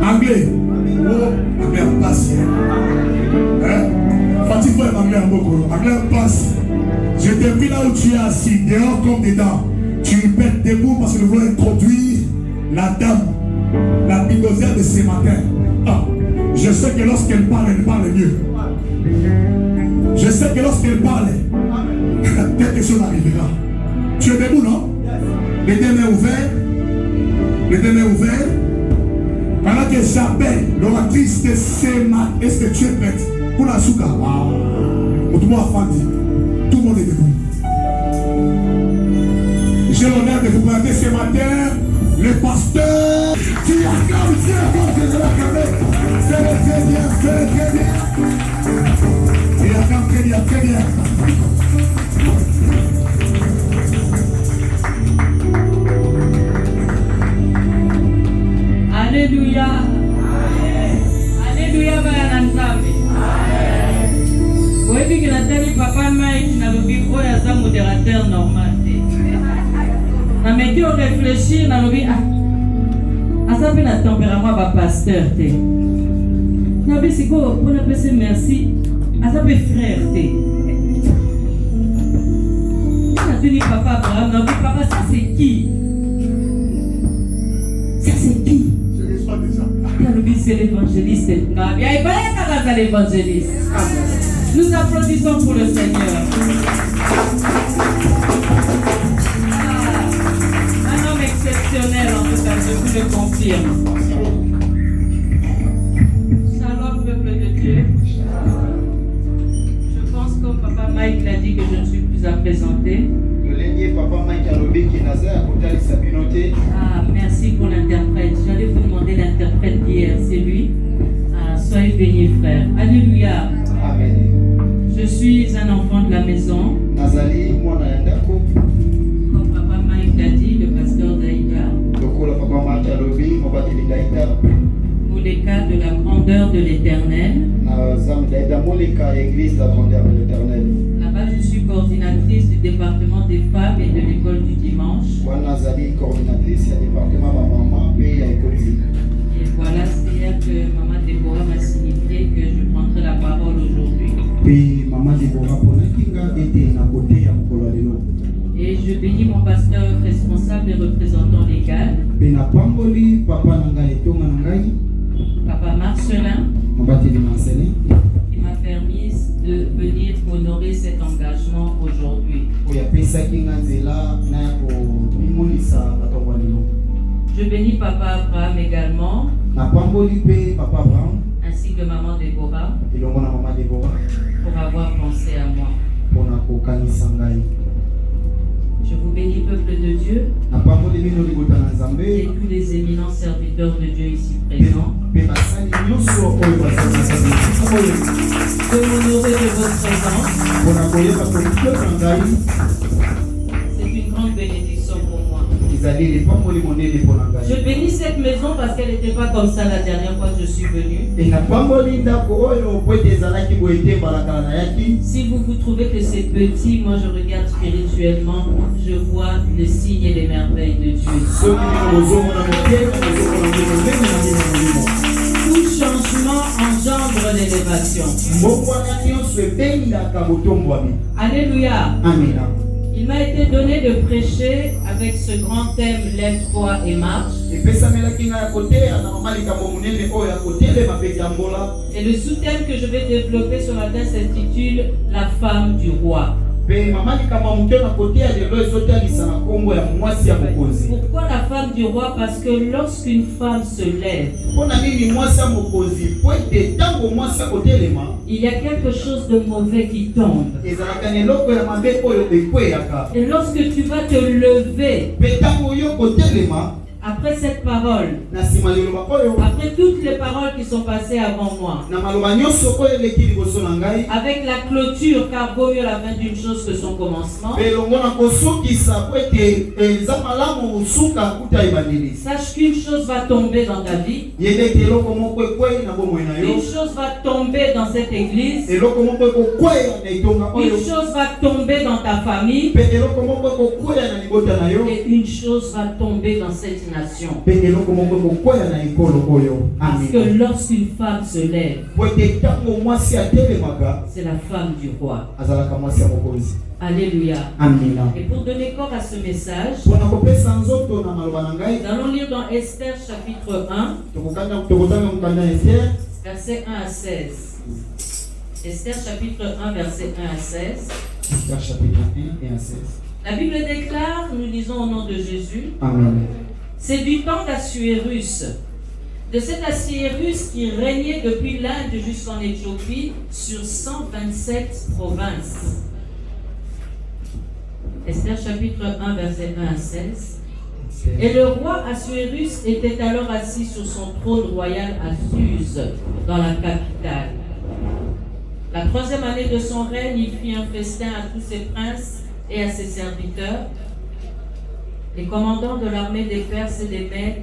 Anglais. Oh, anglais en passe. Fatigue pas anglais en beaucoup. Anglais en passe. Je t'ai vu là où tu es assis, dehors comme dedans. Tu répètes debout parce que nous voulons introduire la dame, la bidosière de ce matin. Ah, je sais que lorsqu'elle parle mieux. Je sais que lorsqu'elle parle, quelque chose arrivera. Tu es debout, non? Les deux mains ouvertes. Les deux mains ouvertes. Pendant que j'appelle l'oratrice de ce matin, est-ce que tu es prête pour la souka? Tout le monde a fandi. Tout le monde est debout. J'ai l'honneur de vous présenter ce matin le pasteur. Tu acclames Dieu comme je l'acclamais. Fais-le très bien, fais-le très bien. Il acclame très bien, très bien. Alléluia. Alléluia, Baya Nzambe. Oui, puis que la télé papa Mike n'a pas un modérateur normal. Mais qui réfléchit, n'a pas ça fait un tempérament de pasteur. N'a pas c'est quoi on appelle ça merci. À ça fait frère. On a tenu papa Abraham, n'a pas papa ça c'est qui? Ça c'est qui? C'est l'évangéliste. Il pas l'évangéliste. Nous applaudissons pour le Seigneur. Un homme exceptionnel en tout cas, je vous le confirme. Shalom peuple de Dieu. Je pense comme papa Mike l'a dit que je ne suis plus à présenter. Ah, merci pour l'interprète. J'allais vous demander l'interprète d'hier, c'est lui. Ah, soyez bénis, frère. Alléluia. Amen. Je suis un enfant de la maison. Comme papa Mike l'a dit, le pasteur d'Aïda. Pour les cas de la grandeur de l'Éternel. Là-bas, je suis coordinatrice du département des femmes et de l'école du dimanche. Et voilà, c'est-à-dire que Maman Déborah m'a signifié que je prendrai la parole aujourd'hui. Et je bénis mon pasteur responsable et représentant légal, Papa Marcelin, qui m'a permis de venir honorer cet engagement aujourd'hui. Je bénis Papa Abraham également, ainsi que Maman Déborah, pour avoir pensé à moi. Je vous bénis, peuple de Dieu, et tous les éminents serviteurs de Dieu ici présents, de m'honorer de votre présence. C'est une grande bénédiction pour moi. Je bénis cette maison parce qu'elle n'était pas comme ça la dernière fois que je suis venu. Si vous trouvez que c'est petit, moi je regarde spirituellement, je vois le signe et les merveilles de Dieu. Tout changement engendre l'élévation. Alléluia. Amen. Il m'a été donné de prêcher avec ce grand thème Lève-toi et marche. Et le sous-thème que je vais développer ce matin s'intitule La femme du roi. Pourquoi la femme du roi? Parce que lorsqu'une femme se lève, il y a quelque chose de mauvais qui tombe. Et lorsque tu vas te lever, après cette parole, après toutes les paroles qui sont passées avant moi, avec la clôture, car vaut mieux la fin d'une chose que son commencement, sache qu'une chose va tomber dans ta vie, une chose va tomber dans cette église, une chose va tomber dans ta famille, et une chose va tomber dans cette nation. l'éducation. Parce que lorsqu'une femme se lève, c'est la femme du roi. Alléluia. Et pour donner corps à ce message, nous allons lire dans Esther chapitre 1, verset 1 à 16. Esther chapitre 1, verset 1 à 16. Esther chapitre 1 et 16. La Bible déclare, nous lisons au nom de Jésus, Amen. C'est du temps d'Assuérus, de cet Assuérus qui régnait depuis l'Inde jusqu'en Éthiopie sur 127 provinces. Esther chapitre 1, verset 1 à 16. Et le roi Assuérus était alors assis sur son trône royal à Suse, dans la capitale. La 3e année de son règne, il fit un festin à tous ses princes et à ses serviteurs. Les commandants de l'armée des Perses et des Mèdes,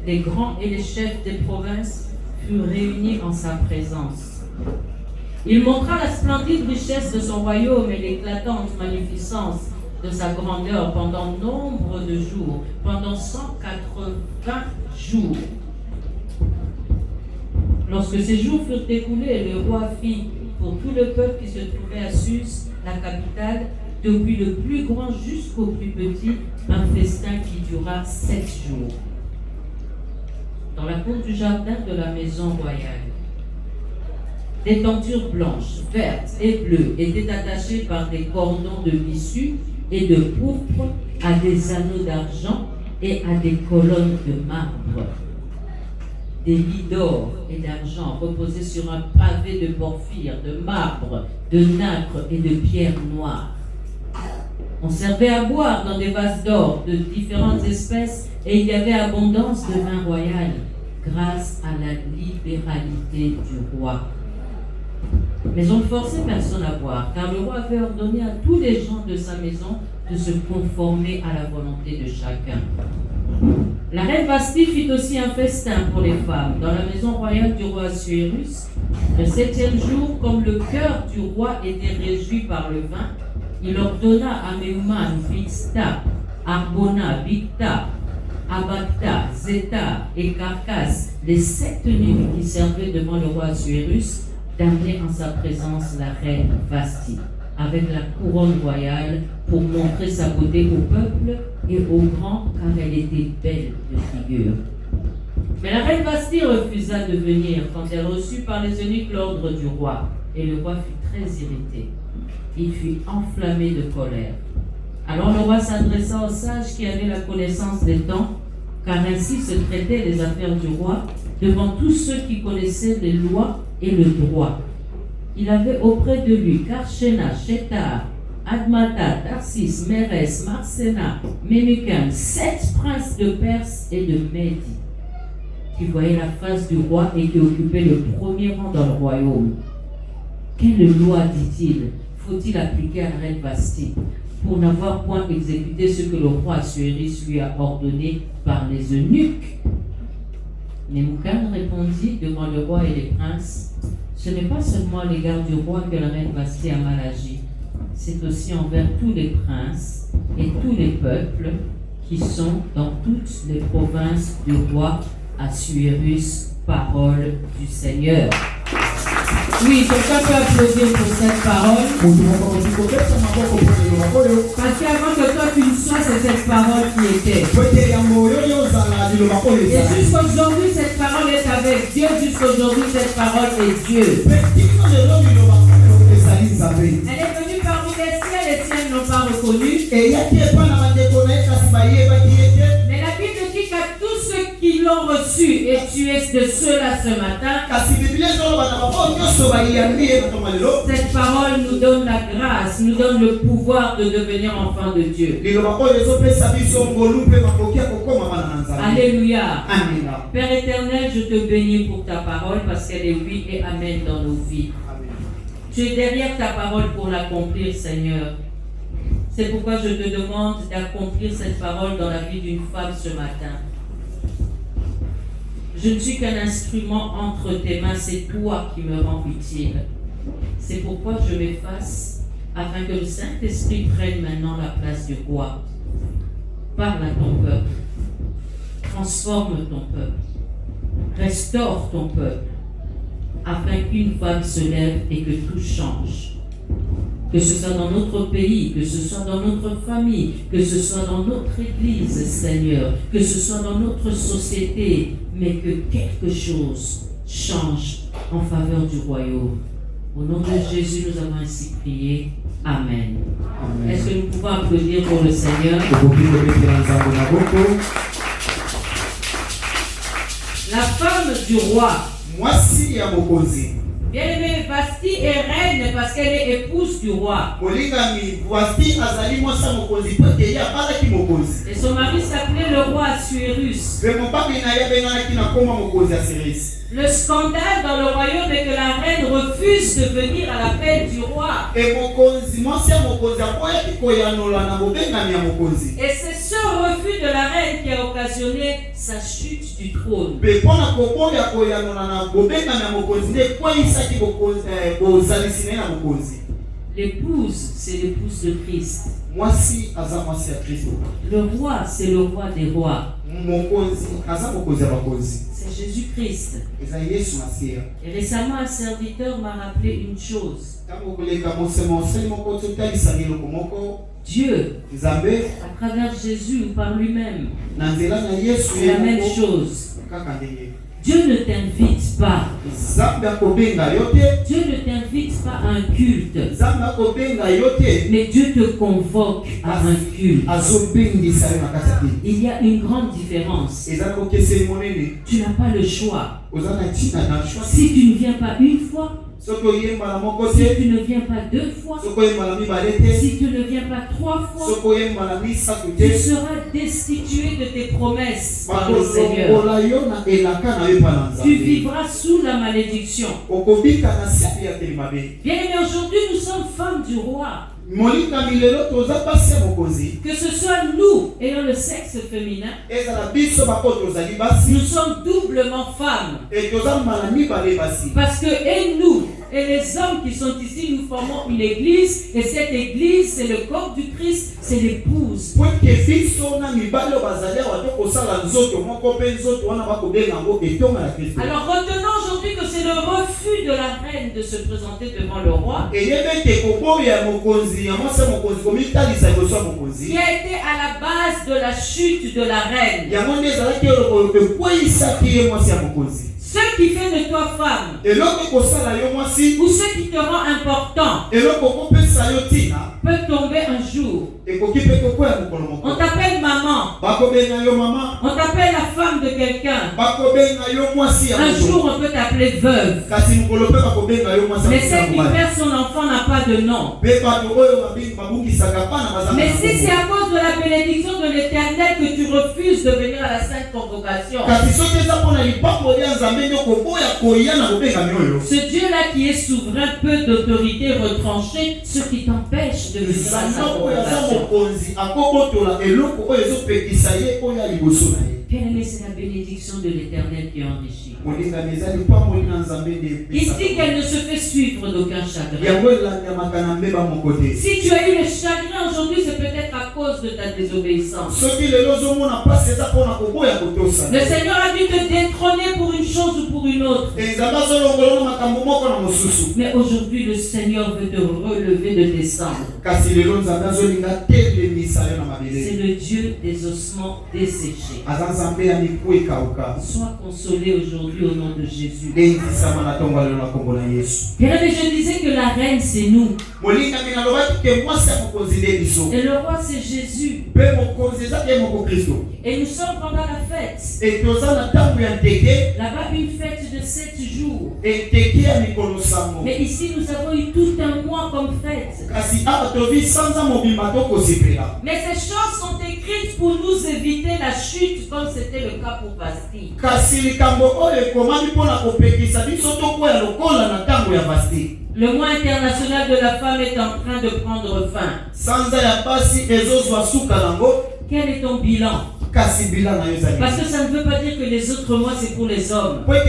les grands et les chefs des provinces furent réunis en sa présence. Il montra la splendide richesse de son royaume et l'éclatante magnificence de sa grandeur pendant nombre de jours, pendant 180 jours. Lorsque ces jours furent écoulés, le roi fit pour tout le peuple qui se trouvait à Suse, la capitale, depuis le plus grand jusqu'au plus petit, un festin qui dura 7 jours. Dans la cour du jardin de la maison royale, des tentures blanches, vertes et bleues étaient attachées par des cordons de tissu et de pourpre à des anneaux d'argent et à des colonnes de marbre. Des lits d'or et d'argent reposaient sur un pavé de porphyre, de marbre, de nacre et de pierre noire. On servait à boire dans des vases d'or de différentes espèces et il y avait abondance de vin royal grâce à la libéralité du roi. Mais on ne forçait personne à boire, car le roi avait ordonné à tous les gens de sa maison de se conformer à la volonté de chacun. La reine Vashti fit aussi un festin pour les femmes dans la maison royale du roi Assuérus. Le 7e jour, comme le cœur du roi était réjoui par le vin, il ordonna à Mehuman, Bixta, Arbona, Bicta, Abacta, Zeta et Carcasse, les 7 eunuques qui servaient devant le roi Assuérus, d'amener en sa présence la reine Vashti, avec la couronne royale, pour montrer sa beauté au peuple et aux grands, car elle était belle de figure. Mais la reine Vashti refusa de venir quand elle reçut par les eunuques l'ordre du roi, et le roi fut très irrité. Il fut enflammé de colère. Alors le roi s'adressa aux sages qui avaient la connaissance des temps, car ainsi se traitaient les affaires du roi, devant tous ceux qui connaissaient les lois et le droit. Il avait auprès de lui Karshena, Shetar, Admata, Tarsis, Mérès, Marsena, Memucan, 7 princes de Perse et de Médie, qui voyaient la face du roi et qui occupaient le premier rang dans le royaume. Quelle loi, dit-il, faut-il appliquer à la reine Vashti pour n'avoir point exécuté ce que le roi Assuérus lui a ordonné par les eunuques? Memucan répondit devant le roi et les princes: ce n'est pas seulement à l'égard du roi que la reine Vashti a mal agi, c'est aussi envers tous les princes et tous les peuples qui sont dans toutes les provinces du roi Assuérus. Parole du Seigneur. Oui, quelqu'un peut applaudir pour cette parole. Parce qu'avant que toi tu le sois, c'est cette parole qui était. Et jusqu'aujourd'hui, cette parole est avec Dieu. Jusqu'aujourd'hui, cette parole est Dieu. Elle est venue parmi les siens, les siens ne l'ont pas reconnue. Mais la Bible dit qu'à tous ceux qui l'ont reçu, et tu es de ceux-là ce matin, cette parole nous donne la grâce, nous donne le pouvoir de devenir enfants de Dieu. Alléluia. Père éternel, je te bénis pour ta parole parce qu'elle est oui et amen dans nos vies. Tu es derrière ta parole pour l'accomplir, Seigneur. C'est pourquoi je te demande d'accomplir cette parole dans la vie d'une femme ce matin. Je ne suis qu'un instrument entre tes mains, c'est toi qui me rends utile. C'est pourquoi je m'efface afin que le Saint-Esprit prenne maintenant la place du roi. Parle à ton peuple. transforme ton peuple, restaure ton peuple, afin qu'une femme se lève et que tout change. Que ce soit dans notre pays, que ce soit dans notre famille, que ce soit dans notre église, Seigneur, que ce soit dans notre société, mais que quelque chose change en faveur du royaume. Au nom de Jésus, nous avons ainsi prié. Amen. Amen. Est-ce que nous pouvons applaudir pour le Seigneur? La femme du roi. Mwasi ya mokonzi. Bien-aimée, Vasti est reine parce qu'elle est épouse du roi. Et son mari s'appelait le roi Assuérus. Le scandale dans le royaume est que la reine refuse de venir à l'appel du roi. Et c'est ce refus de la reine qui a occasionné sa chute du trône. L'épouse, c'est l'épouse de Christ. Le roi, c'est le roi des rois. C'est Jésus-Christ. Et récemment, un serviteur m'a rappelé une chose. Dieu, à travers Jésus ou par lui-même, c'est la même chose. Dieu ne t'invite pas. Dieu ne t'invite pas à un culte. Mais Dieu te convoque à un culte. Il y a une grande différence. Tu n'as pas le choix. Si tu ne viens pas une fois, si tu ne viens pas 2 fois, si tu ne viens pas 3 fois, tu seras destitué de tes promesses par le Seigneur. Tu vivras sous la malédiction. Bien aimé, aujourd'hui nous sommes femmes du roi. Que ce soit nous ayant le sexe féminin, nous sommes doublement femmes. Parce que et nous et les hommes qui sont ici, nous formons une église. Et cette église, c'est le corps du Christ, c'est l'épouse. Alors retenons aujourd'hui que c'est le refus de la reine de se présenter devant le roi qui a été à la base de la chute de la reine. Ce qui fait de toi femme, ou ce qui te rend important, peut tomber un jour. On t'appelle maman. On t'appelle la femme de quelqu'un. Un jour on peut t'appeler veuve. Mais celle qui perd son enfant n'a pas de nom. Mais si c'est à cause de la bénédiction de l'Éternel que tu refuses de venir à la sainte convocation, ce Dieu-là qui est souverain peut d'autorité retrancher ce qui t'empêche de venir à sa convocation. Bien-aimé, c'est la bénédiction de l'Éternel qui enrichit. Il dit qu'elle ne se fait suivre d'aucun chagrin. Si tu as eu le chagrin aujourd'hui, c'est peut-être à cause de ta désobéissance. Le Seigneur a dû te détrôner pour une chose ou pour une autre. Mais aujourd'hui, le Seigneur veut te relever de tes cendres. C'est le Dieu des ossements desséchés. Sois consolé aujourd'hui au nom de Jésus. Bien aimé, je disais que la reine c'est nous. Et le roi c'est Jésus. Et nous sommes pendant la fête. Là-bas une fête de 7 jours. Mais ici nous avons eu tout un mois comme fête. Mais ces choses sont écrites pour nous éviter la chute comme c'était le cas pour Vasti. Le mois international de la femme est en train de prendre fin. Quel est ton bilan? Parce que ça ne veut pas dire que les autres mois c'est pour les hommes. Ça veut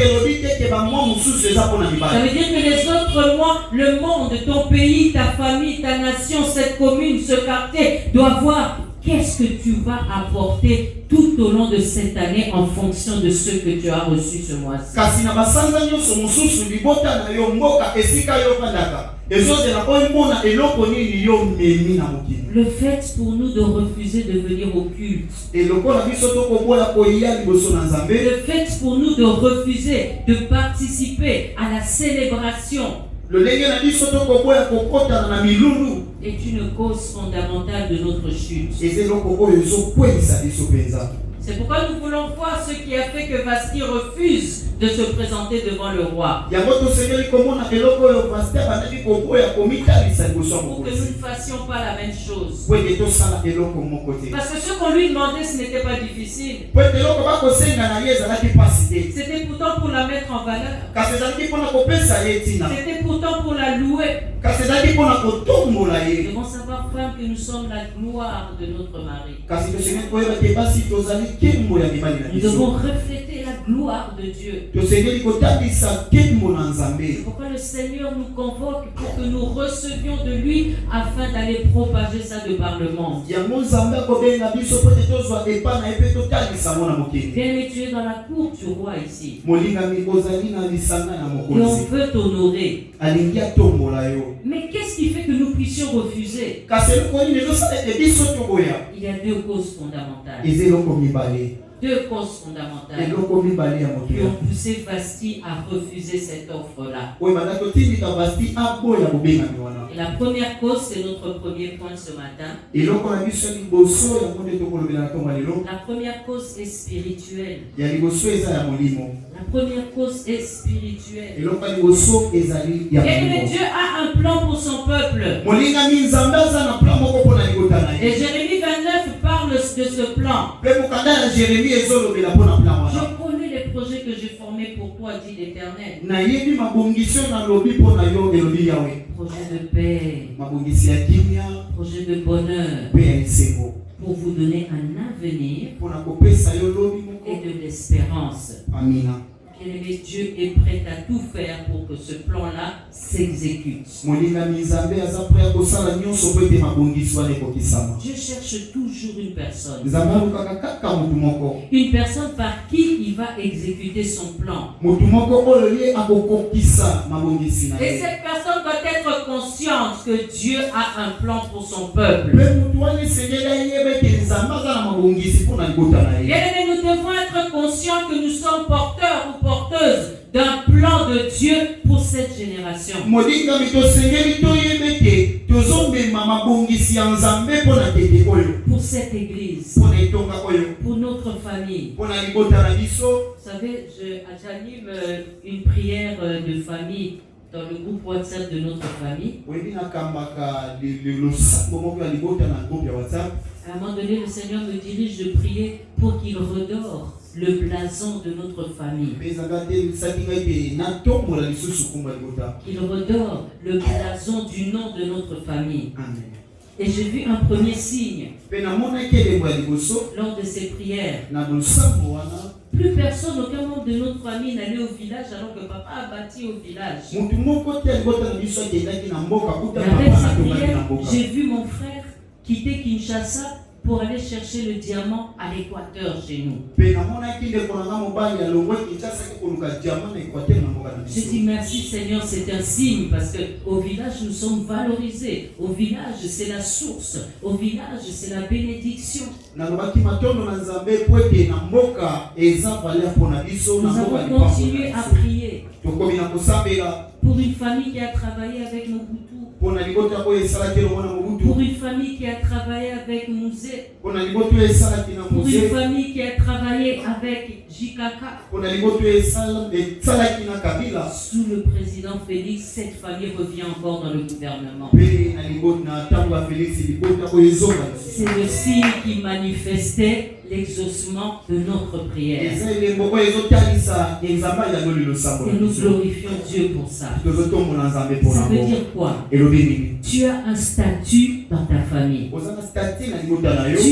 dire que les autres mois, le monde, ton pays, ta famille, ta nation, cette commune, ce quartier doit voir qu'est-ce que tu vas apporter tout au long de cette année en fonction de ce que tu as reçu ce mois-ci. Kasi na basanza nyonso mosusu libota na yo mboka esika yo vandaka. Ezozela oyimona eloko nini yo memi na mokili. Le fait pour nous de refuser de venir au culte. Eloko na biso tokoboya koya liboso na Nzambe. Le fait pour nous de refuser de participer à la célébration est une cause fondamentale de notre chute. C'est pourquoi nous voulons voir ce qui a fait que Vasti refuse de se présenter devant le roi. Pour que nous ne fassions pas la même chose. Parce que ce qu'on lui demandait, ce n'était pas difficile. C'était pourtant pour la mettre en valeur. C'était pourtant pour la louer. Nous devons savoir, frère, que nous sommes la gloire de notre mari. Nous devons refléter la gloire de Dieu. C'est pourquoi le Seigneur nous convoque pour que nous recevions de lui afin d'aller propager ça de par le monde. Bien-aimé, tu es dans la cour du roi ici. Et on veut t'honorer. Mais qu'est-ce qui fait que nous puissions refuser? Il y a deux causes fondamentales. Deux causes fondamentales qui ont poussé Vasti à refuser cette offre-là. Et la première cause, c'est notre premier point ce matin. La première cause est spirituelle. La première cause est spirituelle. Et Dieu a un plan pour son peuple. Et Jérémie 29 parle de ce plan. Je connais les projets que j'ai formés pour toi, dit l'Éternel. Projet de paix, projet de bonheur, pour vous donner un avenir et de l'espérance. Bien-aimé, Dieu est prêt à tout faire pour que ce plan-là s'exécute. Dieu cherche toujours une personne. Une personne par qui il va exécuter son plan. Et cette personne doit être consciente que Dieu a un plan pour son peuple. Bien-aimé, nous devons être conscients que nous sommes porteurs ou porteuses d'un plan de Dieu pour cette génération. Pour cette église. Pour notre famille. Vous savez, j'anime une prière de famille dans le groupe WhatsApp de notre famille. À un moment donné, le Seigneur me dirige de prier pour qu'il redore le blason de notre famille. Qu'il redore le blason du nom de notre famille. Amen. Et j'ai vu un premier signe lors de ces prières. Plus personne, aucun membre de notre famille n'allait au village alors que papa a bâti au village. Avec ces prières, j'ai vu mon frère quitter Kinshasa pour aller chercher le diamant à l'Équateur chez nous. Je dis merci Seigneur, c'est un signe parce qu'au village nous sommes valorisés. Au village c'est la source. Au village c'est la bénédiction. Nous avons continué à prier pour une famille qui a travaillé avec Mobutu. Pour une famille qui a travaillé avec Mouzé. Pour une famille qui a travaillé avec Jikaka. Sous le président Félix, cette famille revient encore dans le gouvernement. C'est le signe qui manifestait l'exaucement de notre prière. Et nous glorifions Dieu pour ça. Ça veut dire quoi? Tu as un statut dans ta famille. Tu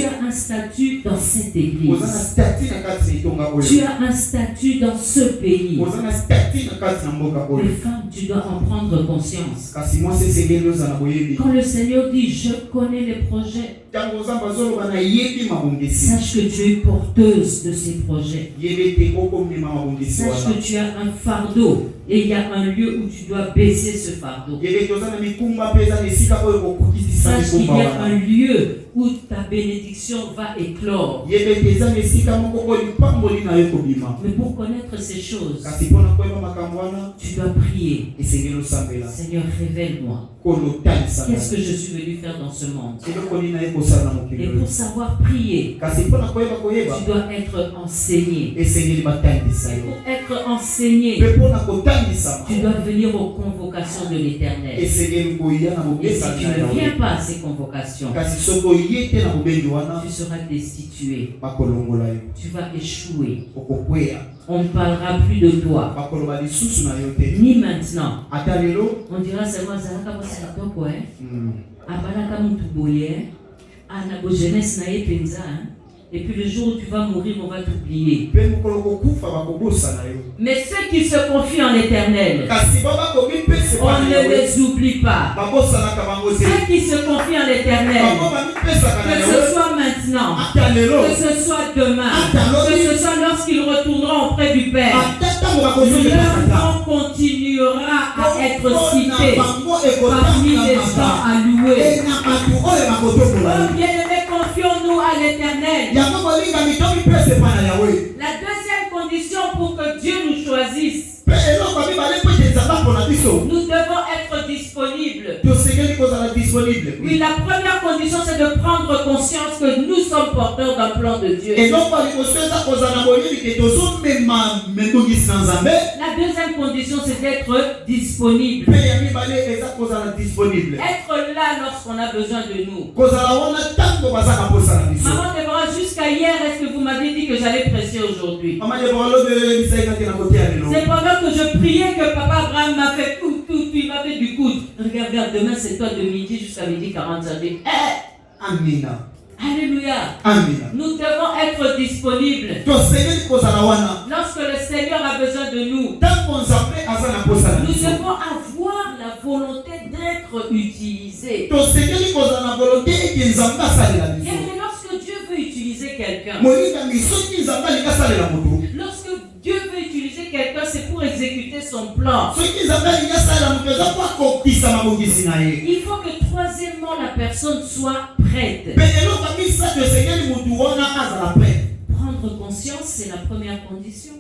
as un statut dans cette église. Tu as un statut dans ce pays. Les femmes, tu dois en prendre conscience. Quand le Seigneur dit, je connais les projets, sache que tu es porteuse de ces projets. Sache que tu as un fardeau et il y a un lieu où tu dois baisser ce fardeau. Sache qu'il y a un lieu où ta bénédiction va éclore. Mais pour connaître ces choses, tu dois prier. Seigneur, révèle-moi. Qu'est-ce que je suis venu faire dans ce monde? Et pour savoir prier, tu dois être enseigné. Et pour être enseigné, tu dois venir aux convocations de l'Éternel. Et si tu ne viens pas à ces convocations, tu seras destitué. Tu vas échouer. On ne parlera plus de toi. Ni maintenant. On dira seulement Zalaka Bosanatoko, Abalaka Mutuboye, Anabo jeunesse naïe penza. Et puis le jour où tu vas mourir, on va t'oublier. Mais ceux qui se confient en l'Éternel, on ne les oublie pas. Ceux qui se confient en l'Éternel, que ce soit maintenant, que ce soit demain, que ce soit lorsqu'ils retourneront auprès du Père, leur nom continuera à être cité parmi les gens à louer. Oh bien-aimés, confions-nous à l'Éternel. La deuxième condition pour que Dieu nous choisisse, nous devons être disponibles. Oui, la première condition, c'est de prendre conscience que nous sommes porteurs d'un plan de Dieu. La deuxième condition, c'est d'être disponible. Être là lorsqu'on a besoin de nous. Maman Déborah, jusqu'à hier, est-ce que vous m'avez dit que j'allais prêcher aujourd'hui? C'est pendant que je priais que Papa Abraham m'a fait tout, il m'a fait du coude. Regarde, demain c'est toi de midi jusqu'à midi 40 années. Amina. Alléluia. Amina. Nous devons être disponibles. Lorsque le Seigneur a besoin de nous, nous devons avoir la volonté d'être utilisés. Et lorsque Dieu veut utiliser quelqu'un, lorsque Dieu veut utiliser quelqu'un, c'est pour exécuter son plan. Il faut que troisièmement la personne soit prête. Prendre conscience, c'est la première condition.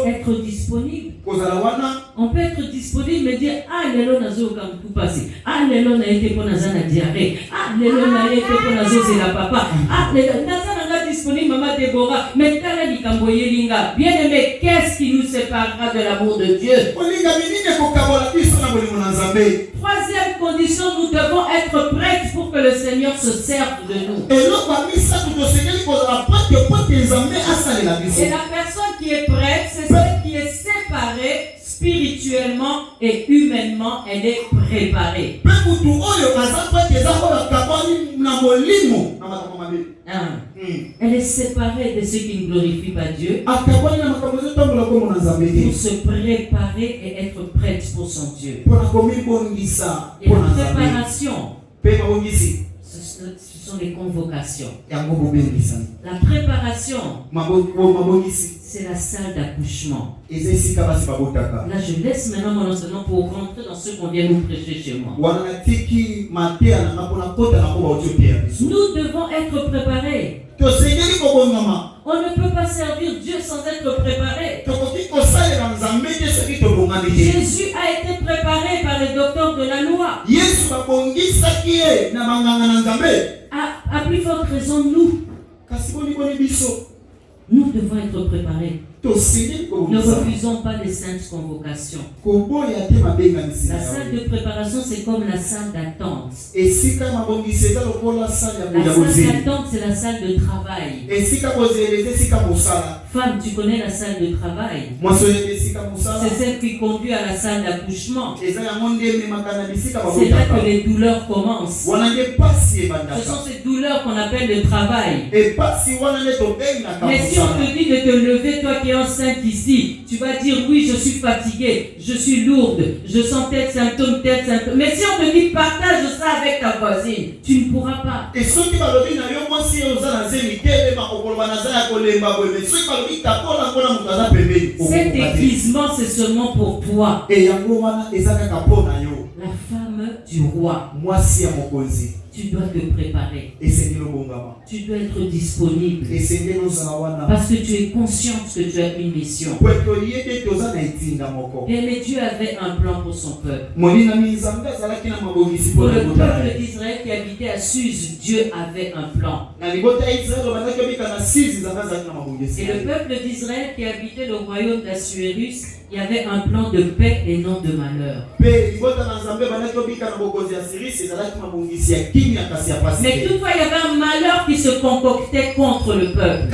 Être disponible. On peut être disponible mais dire lelo nazo comme tout passé. Lelo na été pour nazana diarrhée. Lelo na été pour nazo c'est la papa. Lelo nazana disponible maman Déborah. Mais t'as la likamboye linga. Bien aimé, qu'est-ce qui nous séparera de l'amour de Dieu? Troisième condition, nous devons être prêts pour que le Seigneur se serve de nous. Et la personne qui est prête, c'est celle qui est séparée spirituellement et humainement, elle est préparée. Elle est séparée de ceux qui ne glorifient pas Dieu pour se préparer et être prête pour son Dieu. Et la préparation, ce sont les convocations. La préparation, c'est la salle d'accouchement. Là, je laisse maintenant mon enseignement pour rentrer dans ce qu'on vient nous prêcher chez moi. Nous devons être préparés. On ne peut pas servir Dieu sans être préparé. Jésus a été préparé par les docteurs de la loi. À plus forte raison, nous devons être préparés. Ne refusons pas les saintes convocations. La salle de préparation, c'est comme la salle d'attente. La salle d'attente, c'est la salle de travail. Femme, tu connais la salle de travail. C'est celle qui conduit à la salle d'accouchement. C'est là que les douleurs commencent. Ce sont ces douleurs qu'on appelle le travail. Mais si on te dit de te lever, toi qui es enceinte ici, tu vas dire oui, je suis fatiguée, je suis lourde, je sens tel symptôme, tel symptôme. Mais si on te dit partage ça avec ta voisine, tu ne pourras pas. Cet aiguisement, c'est seulement pour toi. La femme du roi. Tu dois te préparer. Tu dois être disponible. Parce que tu es consciente que tu as une mission. Mais Dieu avait un plan pour son peuple. Pour le peuple d'Israël qui habitait à Suse, Dieu avait un plan. Et le peuple d'Israël qui habitait le royaume d'Assuérus, il y avait un plan de paix et non de malheur. Mais toutefois, il y avait un malheur qui se concoctait contre le peuple.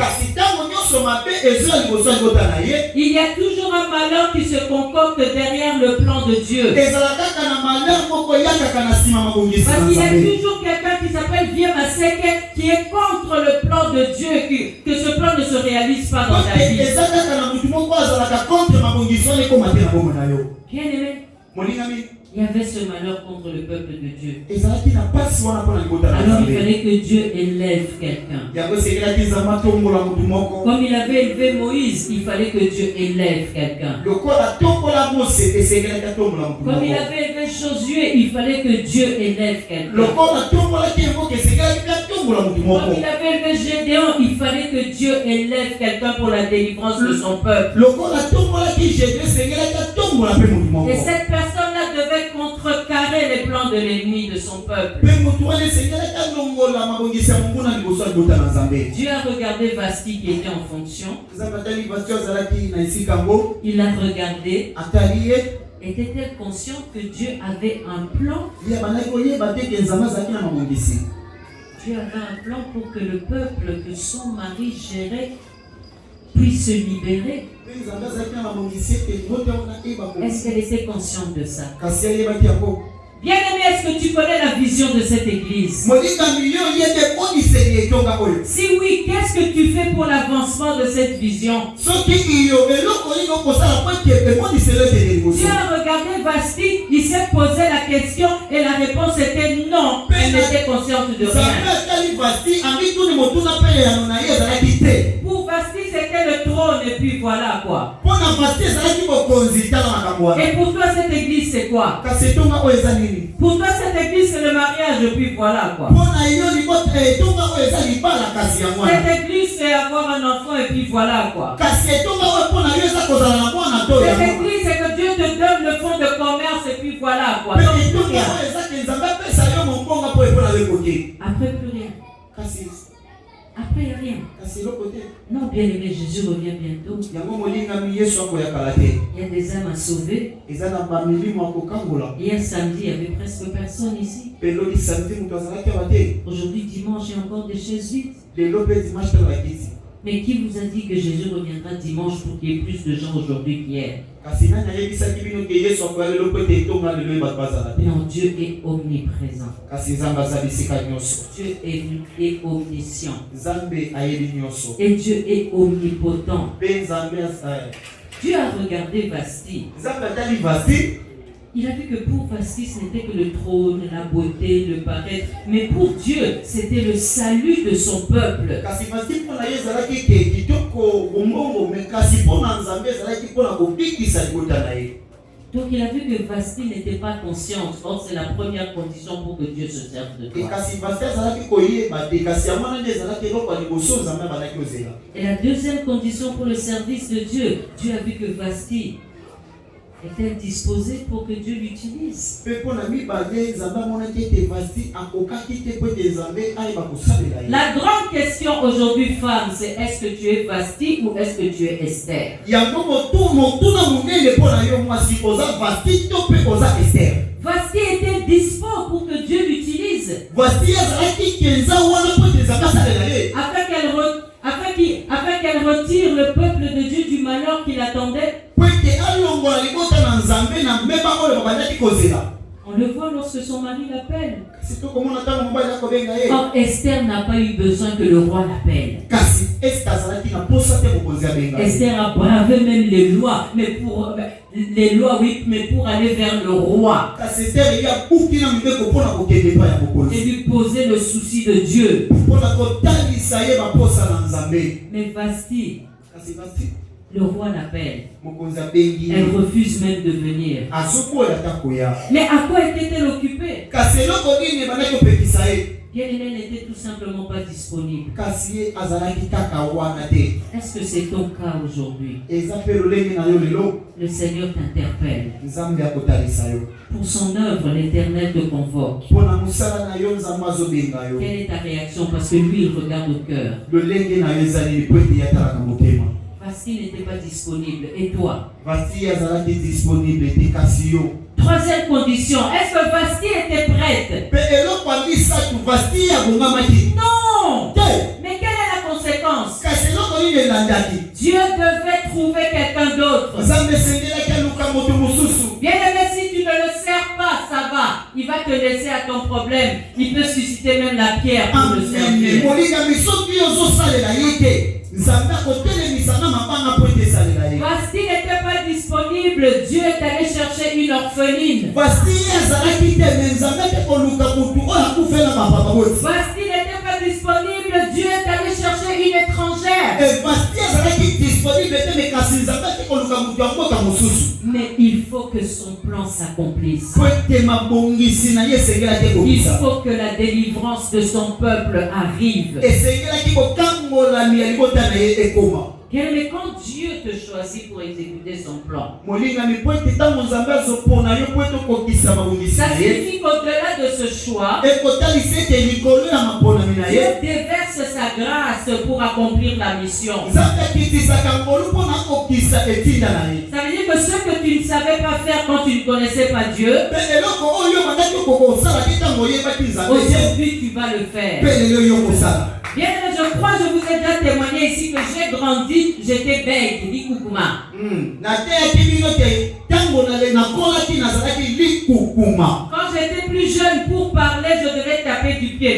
Il y a toujours un malheur qui se concocte derrière le plan de Dieu. Parce qu'il y a toujours quelqu'un qui s'appelle Vieux Maseke qui est contre le plan de Dieu, que ce plan ne se réalise pas dans ta vie. Bien aimé, il y avait ce malheur contre le peuple de Dieu. Alors il fallait que Dieu élève quelqu'un. Comme il avait élevé Moïse, il fallait que Dieu élève quelqu'un. Comme il avait élevé Josué, il fallait que Dieu élève quelqu'un. Comme il avait élevé Gédéon, il fallait que Dieu élève quelqu'un pour la délivrance de son peuple. Et cette personne-là devait contrecarrer les plans de l'ennemi de son peuple. Dieu a regardé Vasti qui était en fonction. Il a regardé. Était-elle consciente que Dieu avait un plan? Dieu avait un plan pour que le peuple que son mari gérait puisse se libérer. Est-ce qu'elle était consciente de ça? Bien aimé, est-ce que tu connais la vision de cette église? Si oui, qu'est-ce que tu fais pour l'avancement de cette vision? Dieu a regardé Vasti, il s'est posé la question et la réponse était non. Elle n'était consciente de rien. Pour Vasti, c'était le trône et puis voilà quoi. Et pour toi, cette église, c'est quoi? Pour toi, cette église, c'est le mariage et puis voilà quoi. Cette église, c'est avoir un enfant et puis voilà quoi. Cette église, c'est que Dieu te donne le fonds de commerce et puis voilà quoi. Après plus rien. Après, il n'y a rien. Non, bien aimé, Jésus revient bientôt. Il y a des âmes à sauver. Hier samedi, il n'y avait presque personne ici. Aujourd'hui, dimanche, il y a encore des chaises vides. Mais qui vous a dit que Jésus reviendra dimanche pour qu'il y ait plus de gens aujourd'hui qu'hier? Non, Dieu est omniprésent. Dieu est omniscient. Et Dieu est omnipotent. Dieu a regardé Vasti. Il a vu que pour Vasti, ce n'était que le trône, la beauté, le paraître. Mais pour Dieu, c'était le salut de son peuple. Donc il a vu que Vasti n'était pas consciente. Or, c'est la première condition pour que Dieu se serve de toi. Et la deuxième condition pour le service de Dieu, Dieu a vu que Vasti est-elle disposée pour que Dieu l'utilise? La grande question aujourd'hui, femme, c'est est-ce que tu es Vasti ou est-ce que tu es Esther? Vasti était dispo pour que Dieu l'utilise. afin qu'elle retire le peuple de Dieu du malheur qui l'attendait. On le voit lorsque son mari l'appelle. Or, Esther n'a pas eu besoin que le roi l'appelle. Esther a bravé même les lois, mais pour aller vers le roi. Et lui poser le souci de Dieu. Mais Vasti, le roi l'appelle. Elle refuse même de venir. Mais à quoi était-elle occupée? Bien, elle n'était tout simplement pas disponible. Est-ce que c'est ton cas aujourd'hui? Le Seigneur t'interpelle. Pour son œuvre, l'Éternel te convoque. Quelle est ta réaction? Parce que lui, il regarde au cœur. Vasti n'était pas disponible. Et toi? Troisième condition, est-ce que Vasti était prête? Non! Mais quelle est la conséquence? Dieu devait trouver quelqu'un d'autre. Bien aimé, si tu ne le sers pas, ça va. Il va te laisser à ton problème. Il peut susciter même la pierre pour le servir. Vasti n'était pas disponible. Dieu est allé chercher une orpheline. Vasti n'était pas disponible. Dieu est allé chercher une étrangère. Mais il faut que son plan s'accomplisse. Il faut que la délivrance de son peuple arrive. Mais quand Dieu te choisit pour exécuter son plan, ça signifie qu'au-delà de ce choix, Dieu déverse sa grâce pour accomplir la mission. Ça veut dire que ce que tu ne savais pas faire quand tu ne connaissais pas Dieu, aujourd'hui tu vas le faire. Bien, je crois que je vous ai déjà témoigné ici que j'ai grandi, j'étais bègue, dit Koukouma. Quand j'étais plus jeune, pour parler, je devais taper du pied.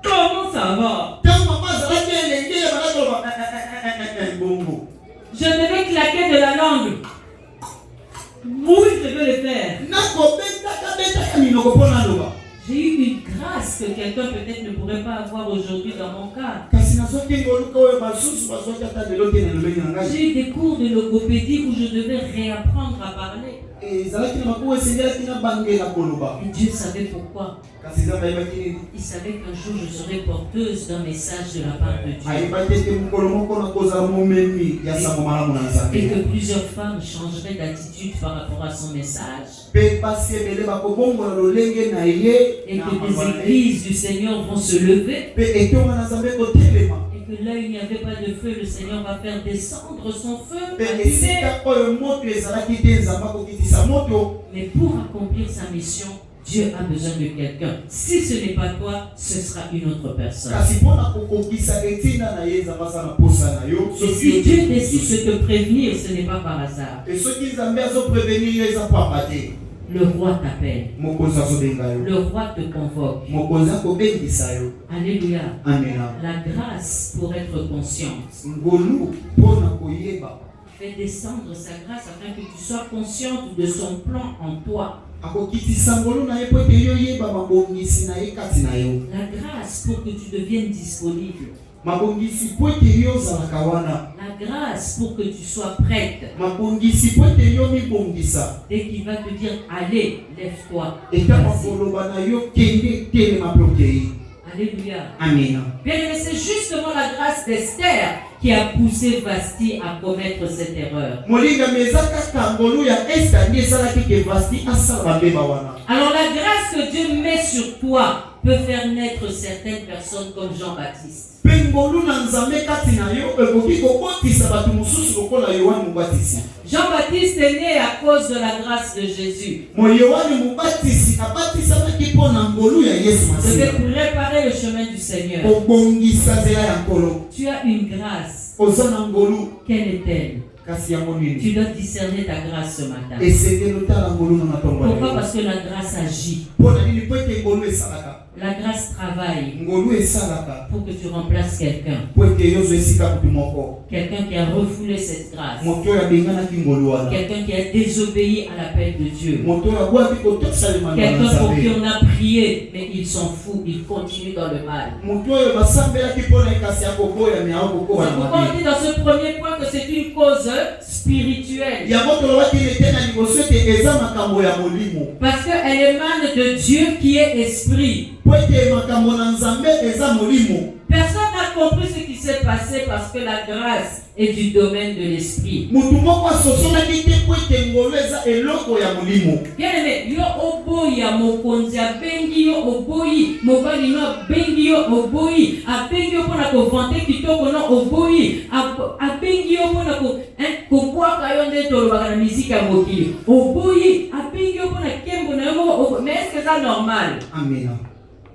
Comment ça va? Je devais claquer de la langue. Oui, je veux le faire. J'ai eu une grâce que quelqu'un peut-être ne pourrait pas avoir aujourd'hui dans mon cas. J'ai eu des cours de logopédie où je devais réapprendre à parler. Et Dieu savait pourquoi. Il savait qu'un jour je serais porteuse d'un message de la part de Dieu. Et que plusieurs femmes changeraient d'attitude par rapport à son message. Et que des églises du Seigneur vont se lever. Et que là il n'y avait pas de feu, le Seigneur va faire descendre son feu. Mais pour accomplir sa mission, Dieu a besoin de quelqu'un. Si ce n'est pas toi, ce sera une autre personne. Et si Dieu décide de te prévenir, ce n'est pas par hasard. Le roi t'appelle. Le roi te convoque. Alléluia. La grâce pour être consciente. Fait descendre sa grâce afin que tu sois consciente de son plan en toi. La grâce pour que tu deviennes disponible. La grâce pour que tu sois prête. Dès qu'il va te dire allez, lève-toi. Alléluia. Amen. Bien, c'est justement la grâce d'Esther qui a poussé Vasti à commettre cette erreur. Alors la grâce que Dieu met sur toi peut faire naître certaines personnes comme Jean-Baptiste. ngolu na nzambe kati na yo ekoki kobotisa bato mosusu lokola Yohane Mubatisi. Jean-Baptiste est né à cause de la grâce de Jésus. Mo Yohane Mubatisi abatisaki mpo na ngolu ya Yesu Je vais Masiya. préparer le chemin du Seigneur. Obongisa nzela ya nkolo. Tu as une grâce. Oza na ngolu Quelle est-elle? kasi yango nini? Tu dois discerner ta grâce ce matin. Esengeli otala ngolu na matongo na Pourquoi? yo. Parce que la grâce agit. Mpo na nini? Po ete ngolu esalaka. La grâce travaille Ngolu esalaka pour que tu remplaces quelqu'un. po ete yozwa esika motu moko. Quelqu'un qui a refoulé cette grâce. Moto oyo abenganaki ngolu wana. Quelqu'un qui a désobéi à l'appel de Dieu. Moto oyo abwaki kotokisa lemano na Quelqu'un pour qui Nzambe. on a prié, mais il s'en fout, il continue dans le mal. Moto oyo basambelaki mpo na ye kasi akoboya me akokoba C'est na pourquoi on mabe. dit dans ce premier point que c'est une cause spirituelle. yango tolobaki ete na liboso ete eza makambo ya molimo. Parce qu'elle émane de Dieu qui est esprit. Po ete makambo na Nzambe eza molimo. Personne n'a compris ce qui s'est passé parce que la grâce est du domaine de l'esprit. Mutu moko asosonaki te po ete ngolo eza eloko ya molimo. Bien aimé, yo oboyi ya mokonzi abengi yo oboyi, mobali no abengi yo oboyi, abengi yo mpona kovante kitoko no oboyi, abengi yo mpona kobwaka yo nde tolobaka na miziki ya mokili oboyi, abengi yo mpona kembo na yo moko. Mais est-ce que c'est normal? Amina.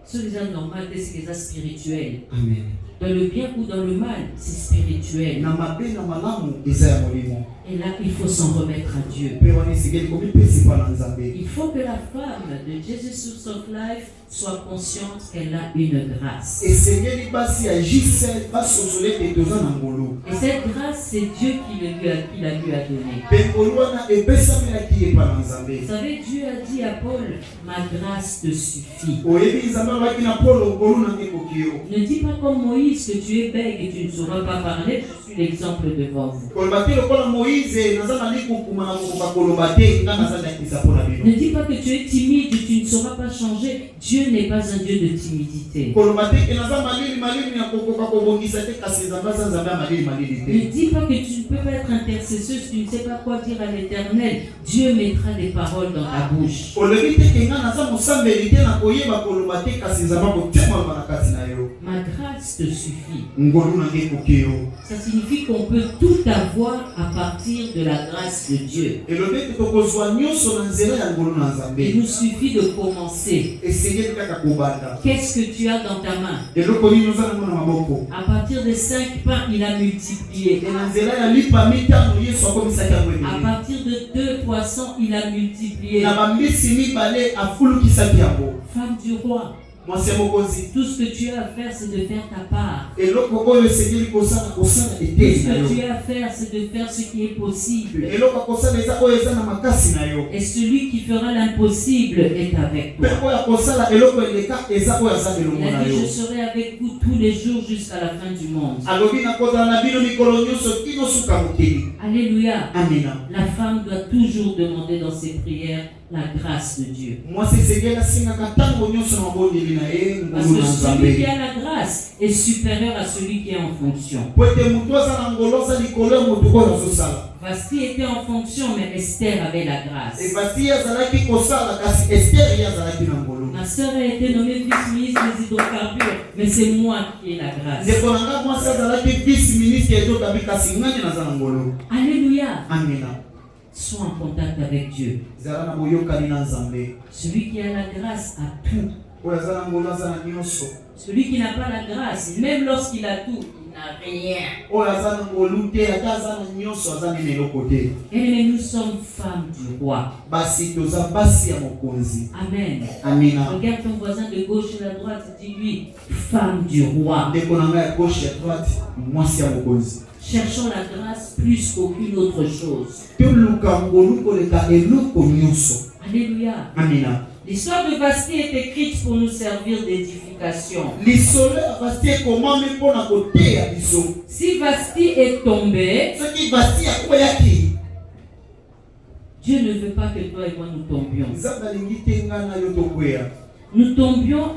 Ce qui est normal, c'est que c'est spirituel. Amen. Dans le bien ou dans le mal, c'est spirituel. Na mabe na malamu eza ya molimo. Et là, il faut s'en remettre à Dieu. Pe wana esengeli komipesa pa na Nzambe. Il faut que la femme de Jesus of Life soit consciente qu'elle a une grâce. Esengeli basi ya Gisèle basosole ete toza na ngolo. Et cette grâce, c'est Dieu qui l'a lui a donné. Pe ngolo wana epesamelaki ye pa na Nzambe. Vous savez, Dieu a dit à Paul, ma grâce te suffit. Oyebi Nzambe alobaki na Polo ngolo na ekoki yo. Ne dis pas comme Moïse que tu es bègue et tu ne sauras pas parler. Je suis l'exemple devant vous. Koloba te lokola Moïse naza na likukuma na kokoka koloba te nga naza ndakisa mpo na bino. Ne dis pas que tu es timide, tu ne sauras pas changer. Dieu n'est pas un Dieu de timidité. Koloba te naza malili na kokoka kobongisa te kasi Nzambe aza Nzambe ya malili Ne te. dis pas que tu ne peux pas être intercesseuse, tu ne sais pas quoi dire à l'Éternel. Dieu mettra des paroles dans ta bouche. Olobi te ke nga naza mosambeli te na koyeba koloba te kasi Nzambe akotema na kati na yo. Ma grâce te suffit. Ngolu na ekoki yo. Ça signifie qu'on peut tout avoir à partir de la grâce de Dieu. Elobi te tokozwa nyonso na nzela ya ngolu na Il Nzambe. nous suffit de commencer. Esengeli kaka kobanda. Qu'est-ce que tu as dans ta main? Eloko nini oza nango na maboko. À partir de 5 pains, il a multiplié. E na nzela ya lipa mitano Yesu akomisaki yango À ebele. partir de 2 poissons, il a multiplié. Na bambisi mibale afulukisaki yango. Femme du roi, Mwasi ya mokonzi. tout ce que tu as à faire, c'est de faire ta part. Eloko oyo esengeli kosala Tout eteni ce na yo. que tu as à faire, c'est de faire ce qui est possible. Eloko akosala eza oyo eza na makasi na yo. Et celui qui fera l'impossible est avec Mpe toi. oyo akosala eloko eleka eza oyo aza Il belongo a na dit, yo. je serai avec vous tous les jours jusqu'à la fin du monde. Alobi nakozala na bino mikolo nyonso kino suka mokili. Alléluia. Amina. La femme doit toujours demander dans ses prières la grâce de Dieu. Mwasi esengeli asengaka ntango nyonso na mabondeli na ye Parce ngolu que na celui qui Nzambe. a la grâce est supérieur à celui qui est en fonction. Po ete motu aza na ngolo aza likolo ya motu oyo azosala. Vasti était en fonction, mais Esther avait la grâce. Ebasi azalaki kosala kasi Esther ye azalaki na ngolo. Ma sœur a été nommée vice-ministre des hydrocarbures, mais c'est moi qui ai la grâce. Ndeko na nga mwasi azalaki vice ministre ezotabi kasi ngani naza na ngolo. Alléluia. Amina. Sois en contact avec Dieu. Zala na boyokani na Nzambe. Celui qui a la grâce a tout. Oyo aza na ngolo aza na nyonso. Celui qui n'a pas la grâce, même lorsqu'il a tout, il n'a rien. Oyo aza na ngolu te ata aza na nyonso aza nini eloko te. Et nous sommes femmes du roi. Basi toza basi ya mokonzi. Amen. Amina. Regarde ton voisin de gauche et de droite, dis-lui, femme du roi. Ndeko na nga ya gauche ya droite mwasi ya mokonzi. Cherchons la grâce plus qu'aucune autre chose. Toluka ngolu koleka eloko nyonso. Alléluia. Amina. L'histoire de Vasti est écrite pour nous servir d'édification. Lisolo ya Vasti ekomami mpona koteya biso. Si Vasti est tombé, Soki Vasti akweyaki, Dieu ne veut pas que toi et moi nous tombions. Nzambe alingi te nga na yo tokweya. Nous tombions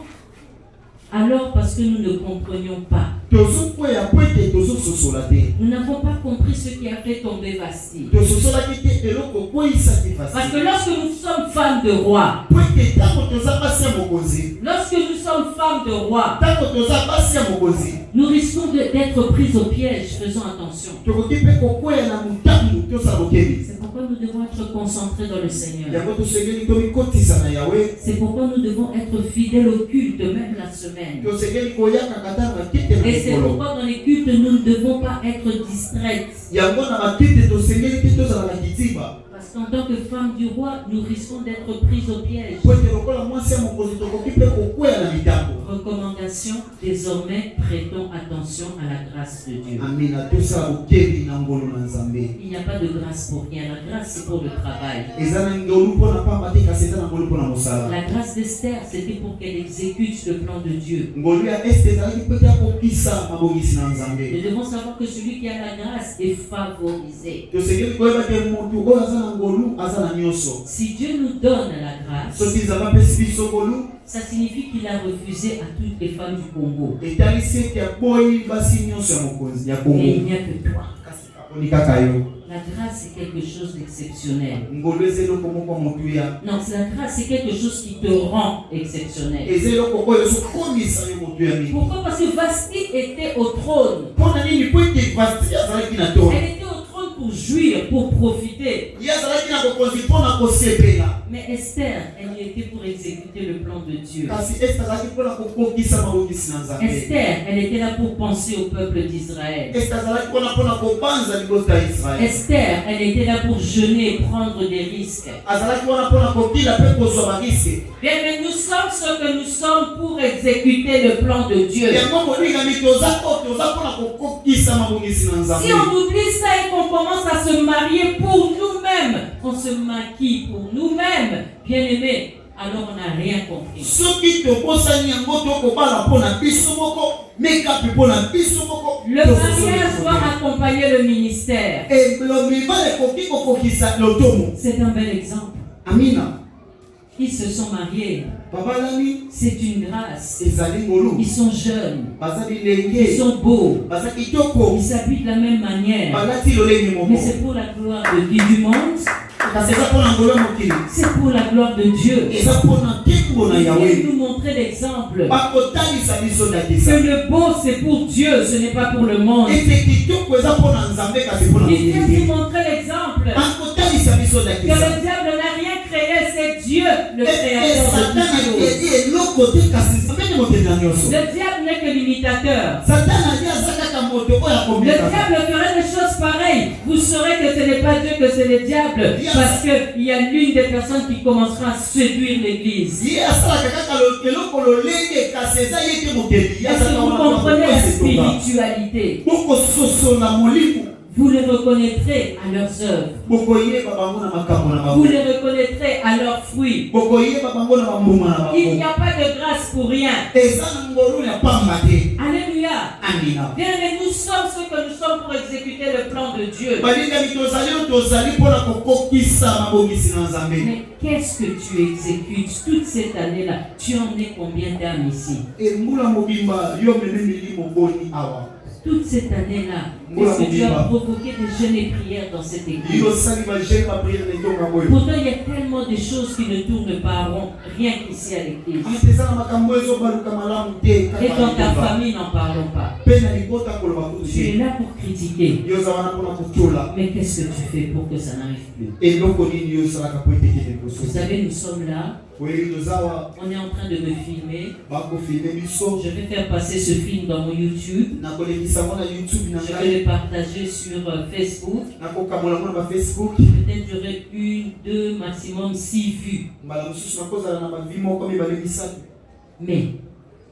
alors parce que nous ne comprenions pas. Tozokweya po ete tozososola te. Nous n'avons pas compris ce qui a fait tomber Vasti. Tososolaki te eloko okweyisaki Parce Vasti. que lorsque nous sommes femmes de roi, Po ete ntango toza basi ya mokonzi, lorsque nous sommes femmes de roi, Tango toza basi ya mokonzi. nous risquons d'être pris au piège. Faisons attention. Tokoki pe kokwea na mutambu tosa bokebi. C'est pourquoi nous devons être concentrés dans le Seigneur. Yango tosengeli tomikotisa na Yahweh. C'est pourquoi nous devons être fidèles au culte, même la semaine. Tosengeli koyaka katanga kite na Et c'est mikolo. pourquoi dans les cultes, nous ne devons pas être distraites. Yango na makite tosengeli te tozala na kitiba. Parce qu'en tant que femme du roi, nous risquons d'être prises au piège. Po ete lokola mwasi ya mokonzi tokoki pe kokwea na mitambo. Recommandation, désormais, prêtons attention à la grâce de Dieu. Amina tosala bokebi na ngolo na Nzambe. Il n'y a pas de grâce pour rien. La grâce, c'est pour le travail. Eza na ngolu mpona pamba te kasi eza na ngolu mpona mosala. La grâce d'Esther, c'était pour qu'elle exécute le plan de Dieu. Ngolu ya Este ezalaki pe te akokisa mabongisi na Nzambe. Nous devons savoir que celui qui a la grâce est favorisé. Tosengeli koyeba te motu oyo aza na ngolu aza na nyonso. Si Dieu nous donne la grâce, Soki Nzambe apesi biso ngolu ça signifie qu'il a refusé à toutes les femmes du Congo. etalisi ete aboyi basi nyonso ya mokonzi ya Et Kongo. il n'y a que toi. Kasi aponi kaka yo. La grâce, c'est quelque chose d'exceptionnel. Ngolu eza eloko moko ya motu ya. Non, la grâce, c'est quelque chose qui te rend exceptionnel. Eza eloko oyo ezokomisa yo motu ya mingi. Pourquoi? Parce que Vasti était au trône. Mpona nini po ete Vasti azalaki na toro. Elle était au trône pour jouir, pour profiter. Ye azalaki na bokonzi mpona kosepela. Mais Esther, elle y était pour exécuter le plan de Dieu. Kasi Este azalaki mpona kokokisa mabongisi na Nzambe. Esther, elle était là pour penser au peuple d'Israël. Este azalaki mpona kobanza liboso ya Israele. Esther, elle était là pour jeûner et prendre des risques. Azalaki mpona kokila mpe kozwa bariske. Bien, mais nous sommes ce que nous sommes pour exécuter le plan de Dieu. Yango molingami toza mpona kokokisa mabongisi na Nzambe. Si on oublie ça et qu'on commence à se marier pour nous-mêmes, on se maquille pour nous-mêmes, bien-aimés, alors on n'a rien compris. Soki tokosani yango tokobala mpona biso moko mekapi mpona biso moko. Le mariage doit accompagner le ministère. Mibala ekoki kokokisa lotomo. C'est un bel exemple. Amina. Ils se sont mariés. Babalani C'est une grâce. ezali ngolu. Ils sont jeunes. Baza Ils bilenge. sont beaux. Baza kitoko. Ils s'habillent de la même manière. Balati lolenge moko. Mais c'est pour la gloire du monde. Kasi eza mpona ngolu ya mokili. C'est pour la gloire de Dieu. Eza mpona ntembo na Il Yahweh. vient nous montrer l'exemple. Bakotalisa biso ndakisa. Que le beau, c'est pour Dieu, ce n'est pas pour le monde. Ete kitoko eza mpona Nzambe kasi mpona Il vient mokili. nous montrer l'exemple. Bakotalisa biso Que ndakisa. le diable n'a rien créé, c'est Dieu, le créateur Satan de toutes choses. edi eloko te kasi Nzambe nde moto na nyonso. Le diable n'est que l'imitateur. Satan adi aza kaka moto oyo Le akomikaka. diable ferait des choses pareilles. Vous saurez que ce n'est pas Dieu, que c'est le diable. Parce qu'il y a l'une des personnes qui commencera à séduire l'église. Ye asalaka kaka eloko lolenge kasi eza ye te mokeli. Est-ce que vous comprenez la spiritualité? bokososola molimo. Vous les reconnaîtrez à leurs œuvres. Bokoyeba bango na makambo na Vous bango. les reconnaîtrez à leurs fruits. Bokoyeba bango na bambuma na Il n'y bango. a pas de grâce pour rien. Eza na ngolu ya pamba te. Alléluia. Amina. Bien, mais nous sommes ce que nous sommes pour exécuter le plan de Dieu. balingami tozali oyo tozali mpona kokokisa mabongisi na Nzambe. Mais qu'est-ce que tu exécutes toute cette année-là? Tu en es combien d'âmes ici? Mbula mobimba yo meme milimo boni awa. Toute cette année-là, est-ce que tu as provoqué des jeûnes et prières dans cette église? Yo sali ba jeune ba prière na tonga boyo. Pourtant, il y a tellement de choses qui ne tournent pas rond, rien qu'ici à l'église. Amteza na makambo ezo baluka malamu te. Et dans ta famille, n'en parlons pas. Pena libota koloba Tu es kuzi. là pour critiquer. Yo zawana mpona kotola. Mais qu'est-ce que tu fais pour que ça n'arrive plus? Eloko nini yo salaka po etekele Vous poso. savez, nous sommes là, Oyebi tozawa on est en train de me filmer. bakofilme biso. Je vais faire passer ce film dans mon YouTube. Nakolekisa ngo na YouTube na Je vais ngai. le partager sur Facebook. Nakokabola ngo na ba Facebook. Peut-être j'aurai 1, 2, maximum 6 vues. Mbala mosusu nakozala na bavi moko mibale misato. Mais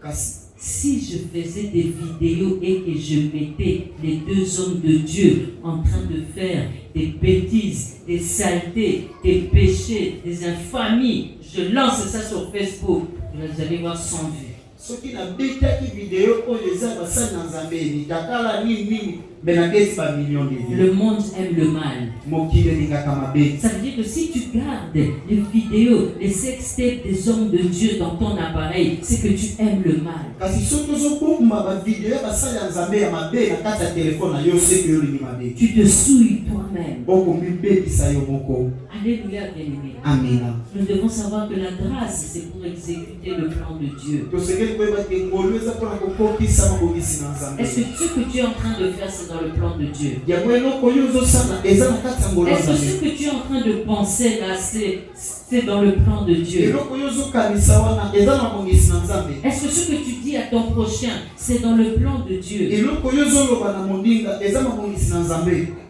Kasi si je faisais des vidéos et que je mettais les deux hommes de Dieu en train de faire des bêtises, des saletés, des péchés, des infamies, je lance ça sur Facebook, vous allez voir 100 vues. soki nabetaki video oyo eza basali na Nzambe nitakala nini Le monde aime le mal. Ça veut dire que si tu gardes les vidéos, les sextapes des hommes de Dieu dans ton appareil, c'est que tu aimes le mal. Tu te souilles toi-même. Alléluia, bien-aimé. Amen. Nous devons savoir que la grâce, c'est pour exécuter le plan de Dieu. Est-ce que ce que tu es en train de faire, c'est dans le plan de Dieu? Est-ce que ce que tu es en train de penser là, c'est dans le plan de Dieu? Est-ce que ce que tu dis à ton prochain, c'est dans le plan de Dieu?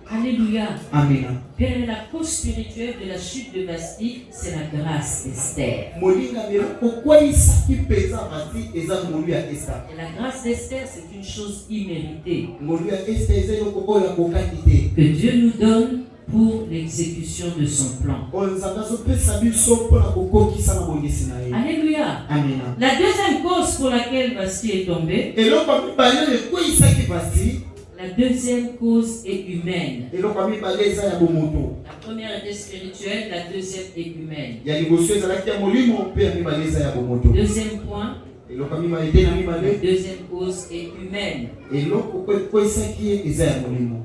Alléluia. Amen. Bien, la cause spirituelle de la chute de Vasti, c'est la grâce d'Esther. Et la grâce d'Esther, c'est une chose imméritée que Dieu nous donne pour l'exécution de son plan. Alléluia. Amen. La deuxième cause pour laquelle Vasti est tombée, la deuxième cause est humaine. La première était spirituelle, la deuxième est humaine. Deuxième point, la deuxième cause est humaine.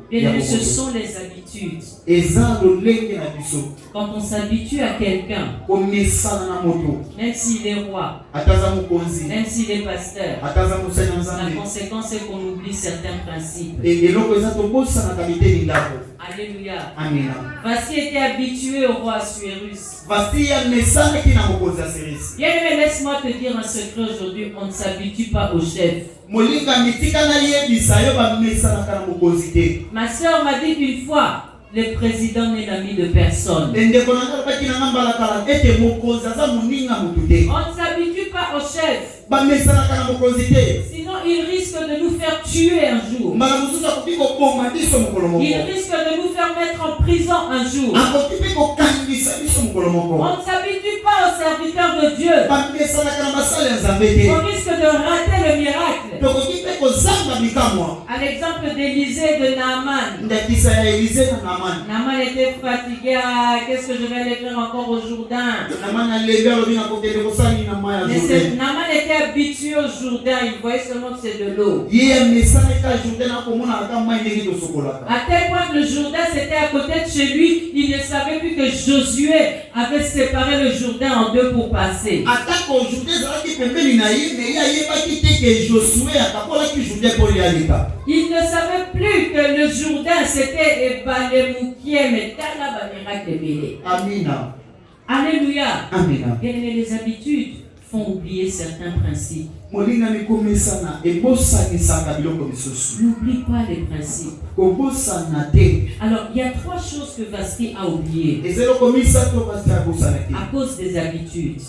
Bien, ce sont les habitudes. Quand on s'habitue à quelqu'un, même s'il est roi, même s'il est pasteur, la conséquence est qu'on oublie certains principes. Alléluia. Amen. Vasti était habitué au roi Assuérus. Bien-aimé, laisse-moi te dire un secret aujourd'hui, on ne s'habitue pas au chef. Ma soeur m'a dit qu'une fois, le président n'est l'ami de personne. On ne s'habitue pas au chef. Sinon, il risque de nous faire tuer un jour. Il risque de nous faire mettre en prison un jour. On ne s'habitue pas aux serviteurs de Dieu. On risque de rater le miracle. À l'exemple d'Élisée et de Naaman. Naaman était fatigué. Qu'est-ce que je vais aller faire encore au Jourdain? Naaman était habitué au Jourdain. Il voyait seulement que c'est de l'eau. À tel point que le Jourdain c'était à côté de chez lui, il ne savait plus que Josué avait séparé le Jourdain en deux pour passer. Il ne savait plus que le Jourdain c'était Balemoukiem et Talabanerak de Bélé. Alléluia. Amen. Bien, les habitudes font oublier certains principes. N'oublie pas les principes. Alors, il y a trois choses que Vasti a oubliées à cause des habitudes.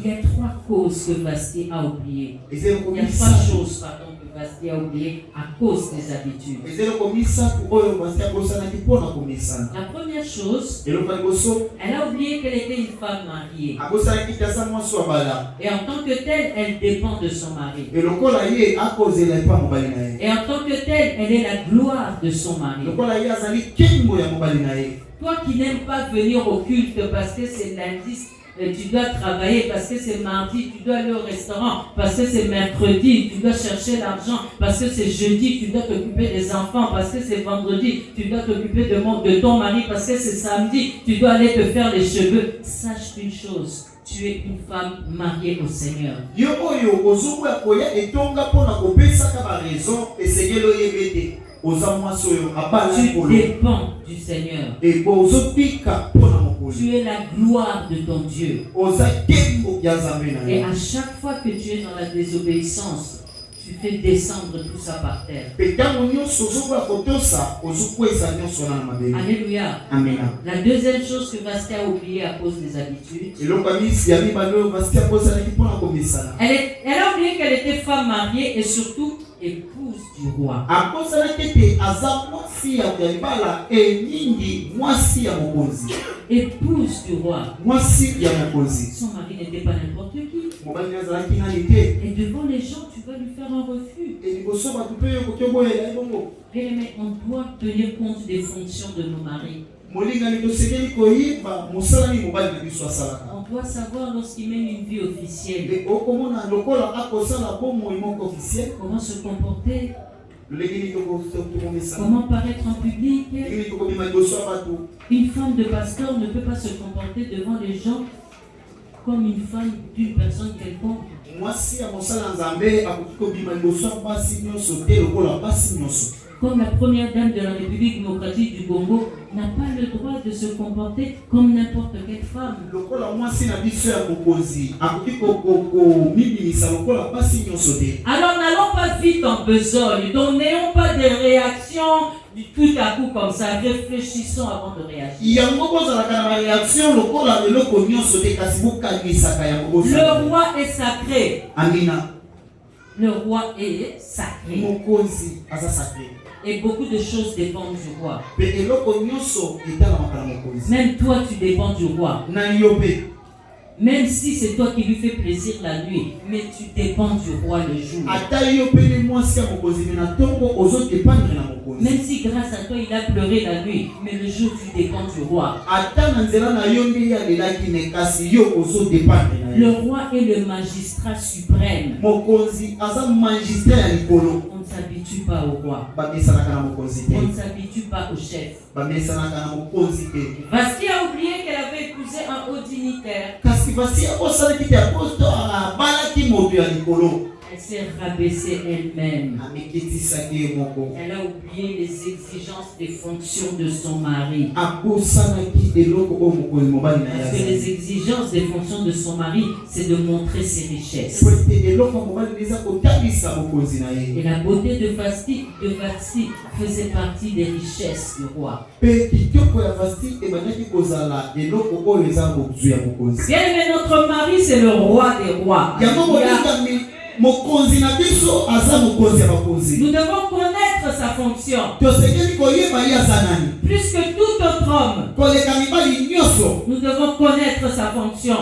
Il y a trois causes que Vasti a oubliées. Il y a trois choses, pardon, que Vasti a oubliées à cause des habitudes. La première chose, elle a oublié qu'elle était une femme mariée. Et en tant que telle, elle dépend de son mari. Et en tant que telle, elle est la gloire de son mari. Toi qui n'aimes pas venir au culte parce que c'est lundi, tu dois travailler, parce que c'est mardi, tu dois aller au restaurant, parce que c'est mercredi, tu dois chercher l'argent, parce que c'est jeudi, tu dois t'occuper des enfants, parce que c'est vendredi, tu dois t'occuper de ton mari, parce que c'est samedi, tu dois aller te faire les cheveux. Sache une chose, tu es une femme mariée au Seigneur. Tu dépends du Seigneur. Tu es la gloire de ton Dieu. Et à chaque fois que tu es dans la désobéissance, tu fais descendre tout ça par terre. Alléluia. Amen. La deuxième chose que Vasti a oubliée à cause des habitudes, elle a oublié qu'elle était femme mariée et surtout épouse du roi. Épouse du roi. Son mari n'était pas n'importe qui. Et devant les gens, tu tu vas lui faire un refus. Bien aimé, on doit tenir compte des fonctions de nos maris. On doit savoir lorsqu'il mène une vie officielle comment se comporter, comment paraître en public. Une femme de pasteur ne peut pas se comporter devant les gens comme une femme d'une personne quelconque. Comme la première dame de la République démocratique du Congo n'a pas le droit de se comporter comme n'importe quelle femme. Alors n'allons pas vite en besogne, donc n'ayons pas des réactions du tout à coup comme ça, réfléchissons avant de réagir. Le roi est sacré. Amina. Le roi est sacré. Et beaucoup de choses dépendent du roi. Même toi, tu dépends du roi. Même si c'est toi qui lui fais plaisir la nuit, mais tu dépends du roi le jour. Même si grâce à toi il a pleuré la nuit, mais le jour tu dépends du roi. Le roi est le magistrat suprême. On ne s'habitue pas au roi. On ne s'habitue pas au chef. Vasti a oublié qu'elle avait épousé un haut dignitaire. Elle s'est rabaissée elle-même. Elle a oublié les exigences des fonctions de son mari. Parce que les exigences des fonctions de son mari, c'est de montrer ses richesses. Et la beauté de Vasti faisait partie des richesses du roi. Bien aimé, notre mari, c'est le roi des rois. Nous devons connaître sa fonction. Plus que tout autre homme, nous devons connaître sa fonction.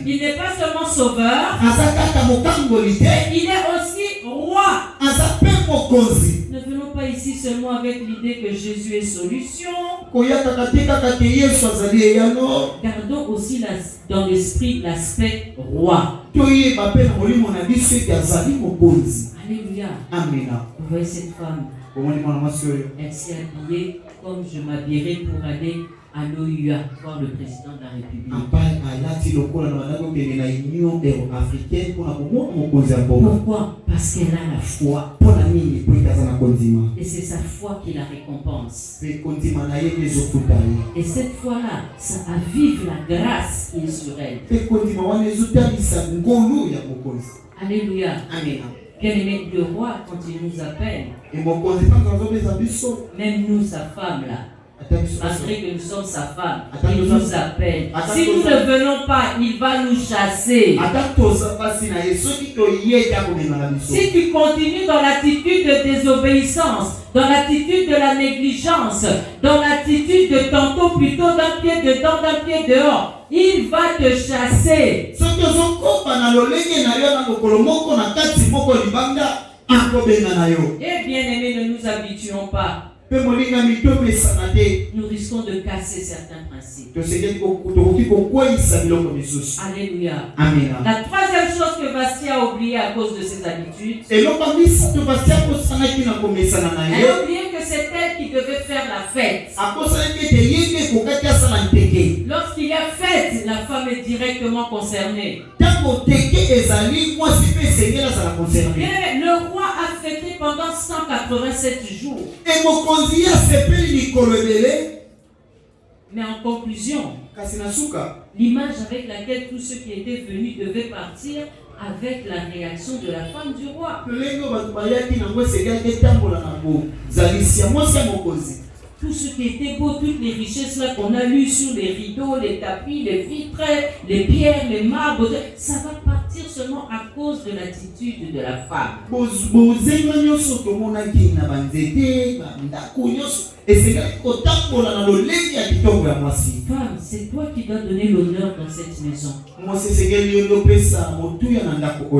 Il n'est pas seulement sauveur, il est aussi roi. Ne venons pas ici seulement avec l'idée que Jésus est solution. Gardons aussi dans l'esprit l'aspect roi. Alléluia. Amen. Vous voyez cette femme, elle s'est habillée comme je m'habillerais pour aller à l'OUA, voir le président de la République. Pourquoi? Parce qu'elle a la foi. Et c'est sa foi qui la récompense. Et cette foi-là, ça avive la grâce qui est sur elle. Alléluia. Amen. Bien aimé, le roi, quand il nous appelle, même nous, sa femme là, malgré que nous sommes sa femme, il nous appelle. Si nous ne venons pas, il va nous chasser. Si tu continues dans l'attitude de désobéissance, dans l'attitude de la négligence, dans l'attitude de tantôt plutôt d'un pied dedans, d'un pied dehors, il va te chasser. Et bien aimé, ne nous habituons pas. Nous risquons de casser certains principes. Alléluia. Amen. La troisième chose que Vasti a oublié à cause de ses habitudes, elle a oublié que c'est elle qui devait faire la fête. Lorsqu'il y a fête, la femme est directement concernée. Le roi a fêté pendant 187 jours. Mais en conclusion, l'image avec laquelle tous ceux qui étaient venus devaient partir avec la réaction de la femme du roi. Tout ce qui était beau, toutes les richesses là qu'on a lues sur les rideaux, les tapis, les vitres, les pierres, les marbres, ça va partir seulement à cause de l'attitude de la femme. Femme, c'est toi qui dois donner l'honneur dans cette maison.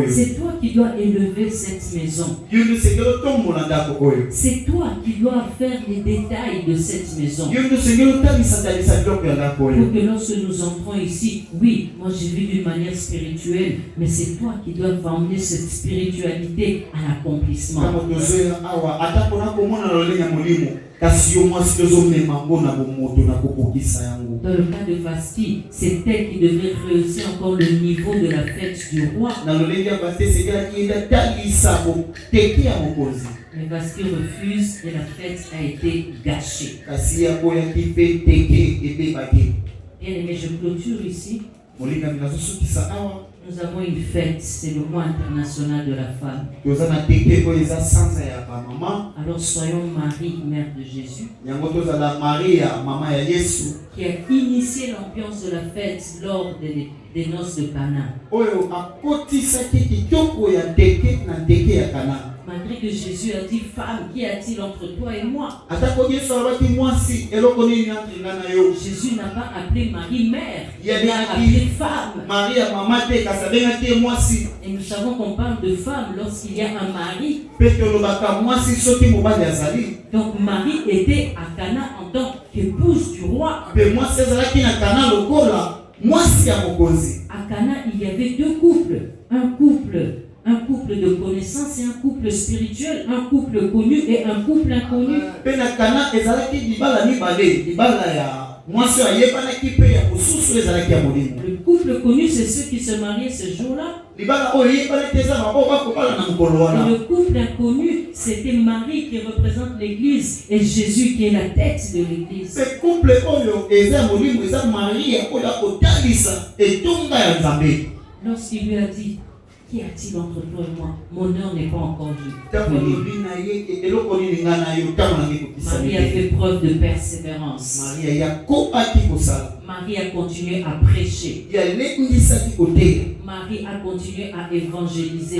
C'est toi qui dois élever cette maison. C'est toi qui dois faire les détails de cette maison. Pour que lorsque nous entrons ici, oui, moi j'ai vu d'une manière spirituelle, mais c'est toi qui dois emmener cette spiritualité à l'accomplissement. Dans le cas de Vasti, c'est elle qui devrait rehausser encore le niveau de la fête du roi. Mais Vasti refuse et la fête a été gâchée. Bien aimé, je clôture ici. Nous avons une fête, c'est le mois international de la femme. Alors soyons Marie, mère de Jésus, qui a initié l'ambiance de la fête lors des noces de Cana. Malgré que Jésus a dit, femme, qu'y a-t-il entre toi et moi? Jésus n'a pas appelé Marie mère, il a appelé femme. Et nous savons qu'on parle de femme lorsqu'il y a un mari. Donc Marie était à Cana en tant qu'épouse du roi. À Cana, il y avait deux couples. Un couple de connaissance et un couple spirituel, un couple connu et un couple inconnu. Le couple connu, c'est ceux qui se mariaient ce jour-là. Et le couple inconnu, c'était Marie qui représente l'église et Jésus qui est la tête de l'église. Lorsqu'il lui a dit, qu'y a-t-il entre toi et moi? Mon heure n'est pas encore venue. Marie a fait preuve de persévérance. Marie a continué à prêcher. Marie a continué à évangéliser.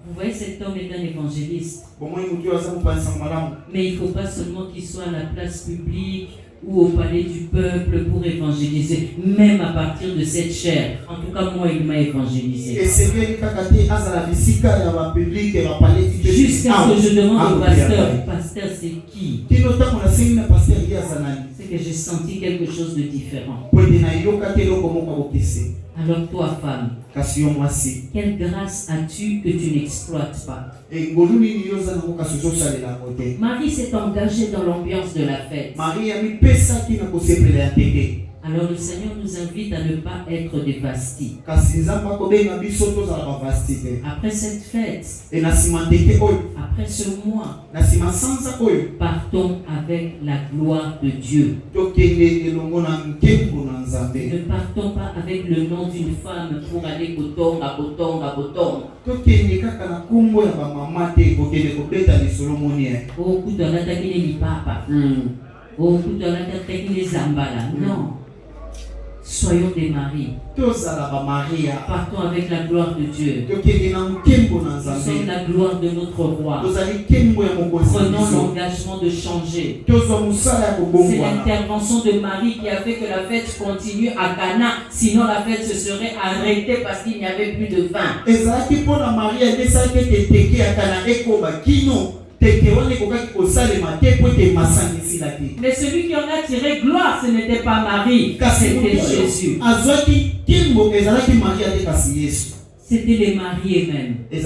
Vous voyez, cet homme est un évangéliste. Mais il ne faut pas seulement qu'il soit à la place publique ou au palais du peuple pour évangéliser, même à partir de cette chair. En tout cas, moi, il m'a évangélisé. Jusqu'à ce que je demande au pasteur, c'est qui? C'est que j'ai senti quelque chose de différent. Alors toi, femme, quelle grâce as-tu que tu n'exploites pas? Marie s'est engagée dans l'ambiance de la fête. Alors le Seigneur nous invite à ne pas être des Vasti. Après cette fête, après ce mois, partons avec la gloire de Dieu. Ne partons pas avec le nom d'une femme pour aller Botonga. Oh, non. Soyons des maris. Partons avec la gloire de Dieu. Nous sommes la gloire de notre roi. Prenons l'engagement de changer. C'est l'intervention de Marie qui a fait que la fête continue à Cana. Sinon la fête se serait arrêtée parce qu'il n'y avait plus de vin. Mais celui qui en a tiré gloire, ce n'était pas Marie, c'était Jésus. C'était les mariés même. Parce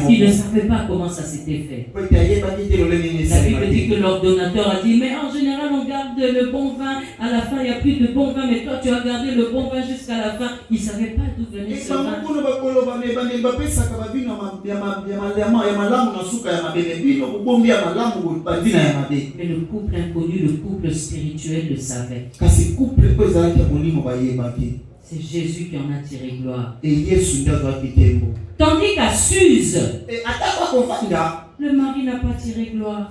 qu'ils ne savaient pas comment ça s'était fait. La Bible dit que l'ordonnateur a dit, mais en général on garde le bon vin, à la fin il n'y a plus de bon vin, mais toi tu as gardé le bon vin jusqu'à la fin. Ils ne savaient pas d'où venait ce vin. Mais le couple inconnu, le couple spirituel le savait. C'est Jésus qui en a tiré gloire. Tandis qu'à Suse, Le mari n'a pas tiré gloire.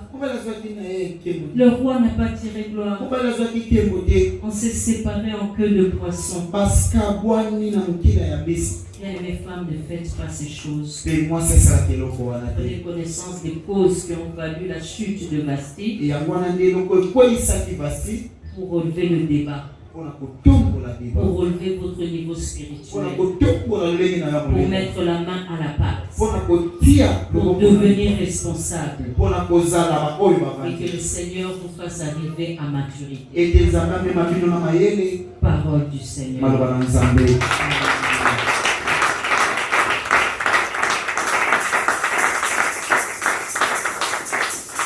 Le roi n'a pas tiré gloire. On s'est séparés en queue de poisson. Bien aimées femmes, ne faites pas ces choses. Prenez connaissance des causes qui ont valu la chute de Vasti pour relever le débat. Pour relever votre niveau spirituel, pour mettre la main à la pâte, pour devenir responsable, et que le Seigneur vous fasse arriver à maturité. Parole du Seigneur.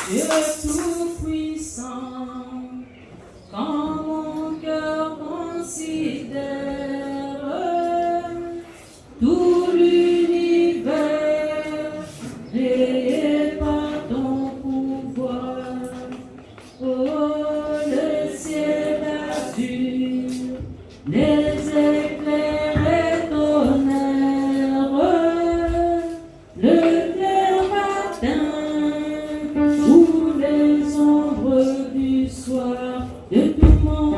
Dieu tout-puissant, quand mon cœur considère tout l'univers et par ton pouvoir, oh le ciel azur, les éclairs et tonnerre, le clair matin ou les ombres du soir, de tout mon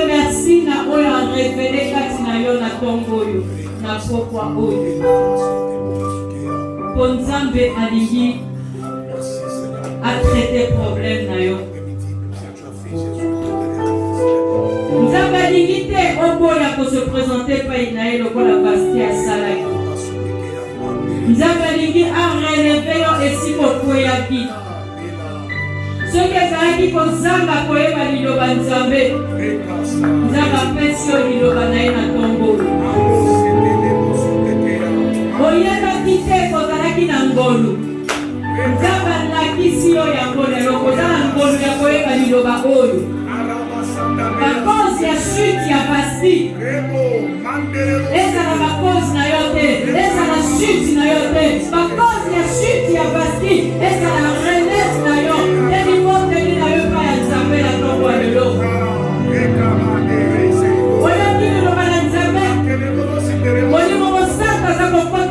merci na oyo a révélé kati na yo na ntongo oyo na pokwa oyo po Nzambe alingi atraite problème na yo. Nzambe alingi te oboya ko se présenter pa na ye lokola Vasti asalaki. Nzambe alingi a relever yo esiko koyaki. Soki ezalaki kozanga koyeba liloba Nzambe, Nzambe apesi yo liloba na ye na ntongo. Oyebaki te kozalaki na ngolu, Nzambe alakisi yo yango lelo kozala na ngolu ya koyeba liloba oyo. Bakozi ya chute ya Vasti ezala bakozi na yo te, ezala chute na yo te. Bakozi ya chute ya Vasti ezala relève na yo.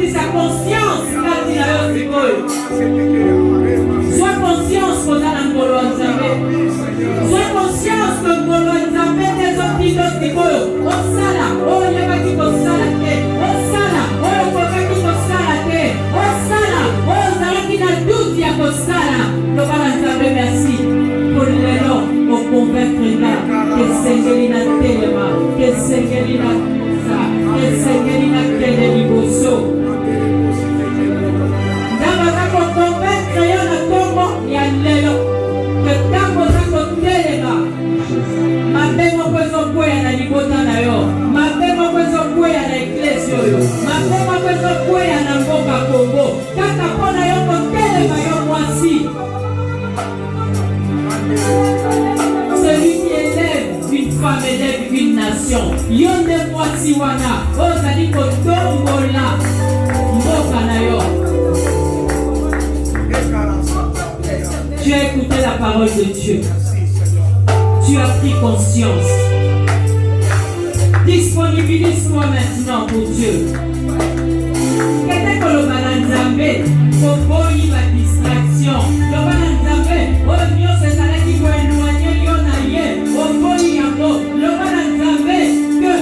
Sa conscience sois conscience que dans l'angolo Nzambe, sois conscience que ngolo Nzambe des optidos dikoyo osala oyo yabaki kosala te, osala oyo kokaki kosala te, osala attention, yonde mwasi wana, ozali kotombola mboka na yo. Tu as écouté la parole de Dieu. Tu as pris conscience. Disponibilise-toi maintenant pour Dieu. Qu'est-ce que le balanzambe? Koboyi ba distraction. Le balanzambe, oh Dieu, c'est ça qui va éloigner Yonaye. Koboyi yango. Le balanzambe, que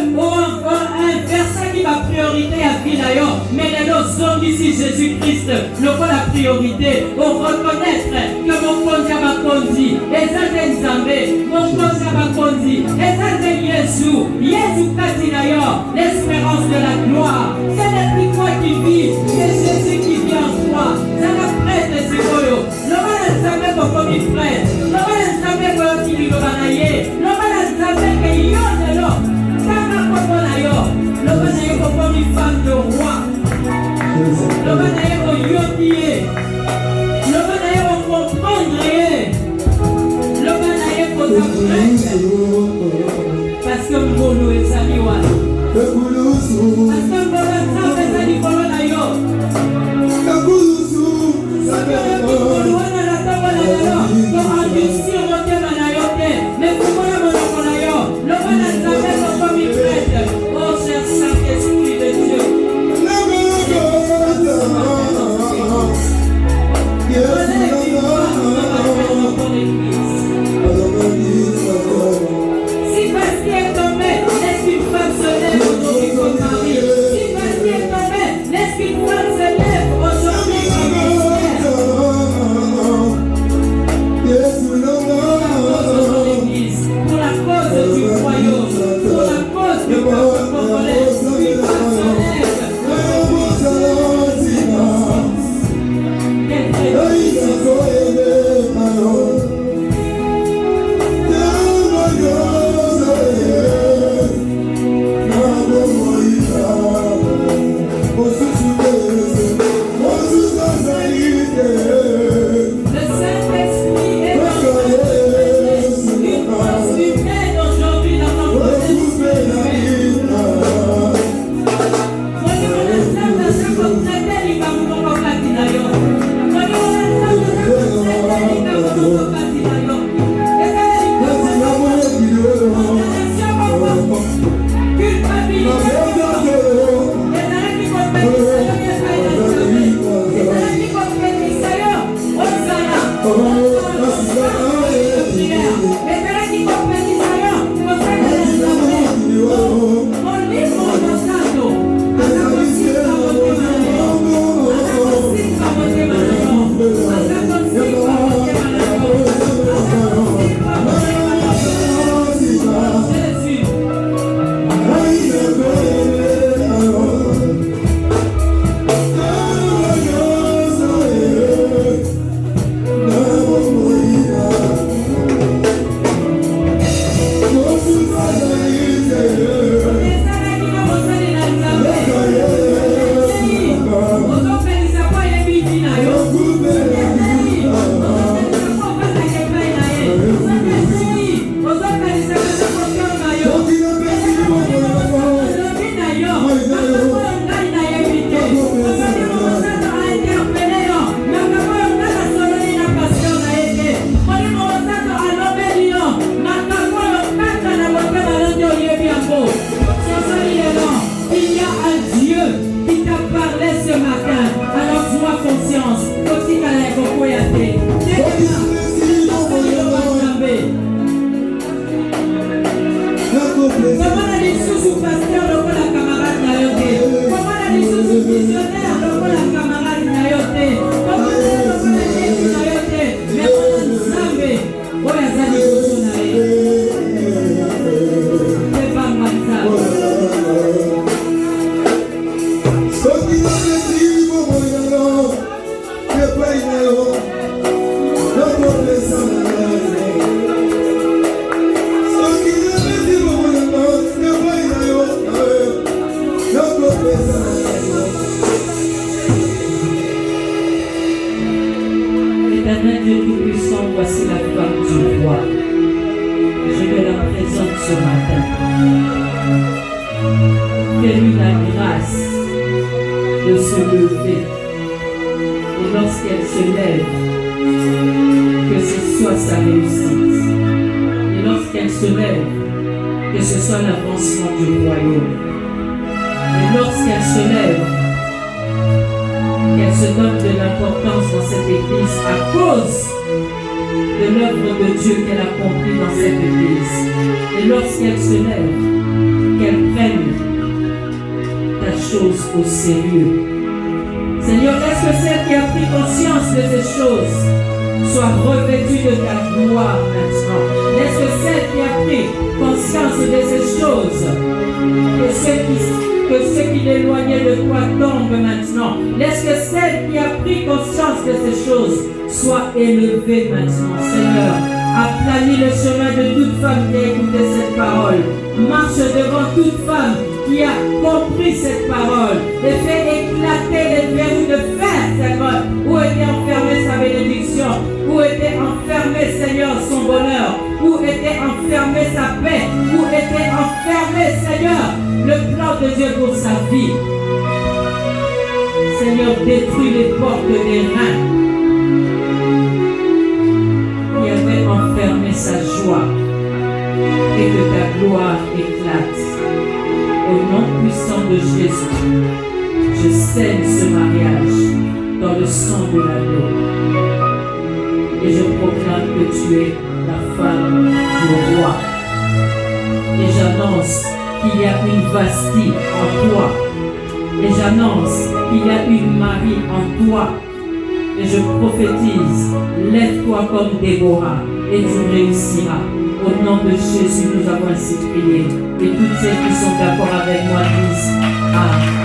un verset qui va priorité à Vilayo. Mais les deux sont ici Jésus-Christ. Le quoi la priorité? Pour reconnaître que mon Konja va conduire. Et ça c'est Nzambe. Mon Konja va conduire. Et ça c'est Jésus. Jésus Katinayo. L'espérance de la gloire. Ce n'est plus toi qui vis. C'est Jésus qui vit en toi. Ça va prêtre Sikoyo. Le mal Nzambe pour comme il prête. Le mal Nzambe pour qui lui va nailler. Le mal Nzambe que yon de l'eau. Ça va pour nayo. Le mal Nzambe pour comme une femme de roi. Le mal Nzambe pour yotier. Le mal Nzambe pour comprendre. Le mal Nzambe pour t'apprendre. Parce que Mbolo est saliwa. Parce que Mbolo est saliwa na yo. Parce que Mbolo wana na taba na yo. To endurcir motema na yo te. Mais kumona monoko na yo. Le wana nzambe ko comme prêtre. Oh cher Saint-Esprit de Dieu. Si Bastien est tombé, laisse qu'une femme se lève aujourd'hui comme mari. Si Bastien est tombé, laisse qu'une femme se lève aujourd'hui comme l'église. Pour la cause du royaume, pour la cause du peuple congolais, une femme se lève. Éternel Dieu Tout-Puissant, voici la femme du roi. Je te la présente ce matin. Fais-lui la grâce de se lever. Et lorsqu'elle se lève, que ce soit sa réussite. Et lorsqu'elle se lève, que ce soit l'avancement du royaume. Et lorsqu'elle se lève, qu'elle se donne de l'importance dans cette église à cause de l'œuvre de Dieu qu'elle a accomplie dans cette église. Et lorsqu'elle se lève, qu'elle prenne ta chose au sérieux. Seigneur, laisse que celle qui a pris conscience de ces choses soit revêtue de ta gloire maintenant. Laisse que celle qui a pris conscience de ces choses, que ceux qui l'éloignaient de toi tombent maintenant. Laisse que celle qui a pris conscience de ces choses soit élevée maintenant. Seigneur, aplanis le chemin de toute femme qui a écouté cette parole. Marche devant toute femme qui a compris cette parole et fait éclater les verrous de fer, Seigneur, où était enfermée sa bénédiction, où était enfermé, Seigneur, son bonheur, où était enfermé sa paix, où était enfermé, Seigneur, le plan de Dieu pour sa vie. Seigneur, détruis les portes des reins qui avaient enfermé sa joie et que ta gloire éclate. Au nom puissant de Jésus, je scelle ce mariage dans le sang de l'agneau. Et je proclame que tu es la femme du roi. Et j'annonce qu'il y a une Vasti en toi. Et j'annonce qu'il y a une Marie en toi. Et je prophétise, lève-toi comme Déborah et tu réussiras. Au nom de Jésus, nous avons ainsi prié. Et toutes celles qui sont d'accord avec moi disent Amen.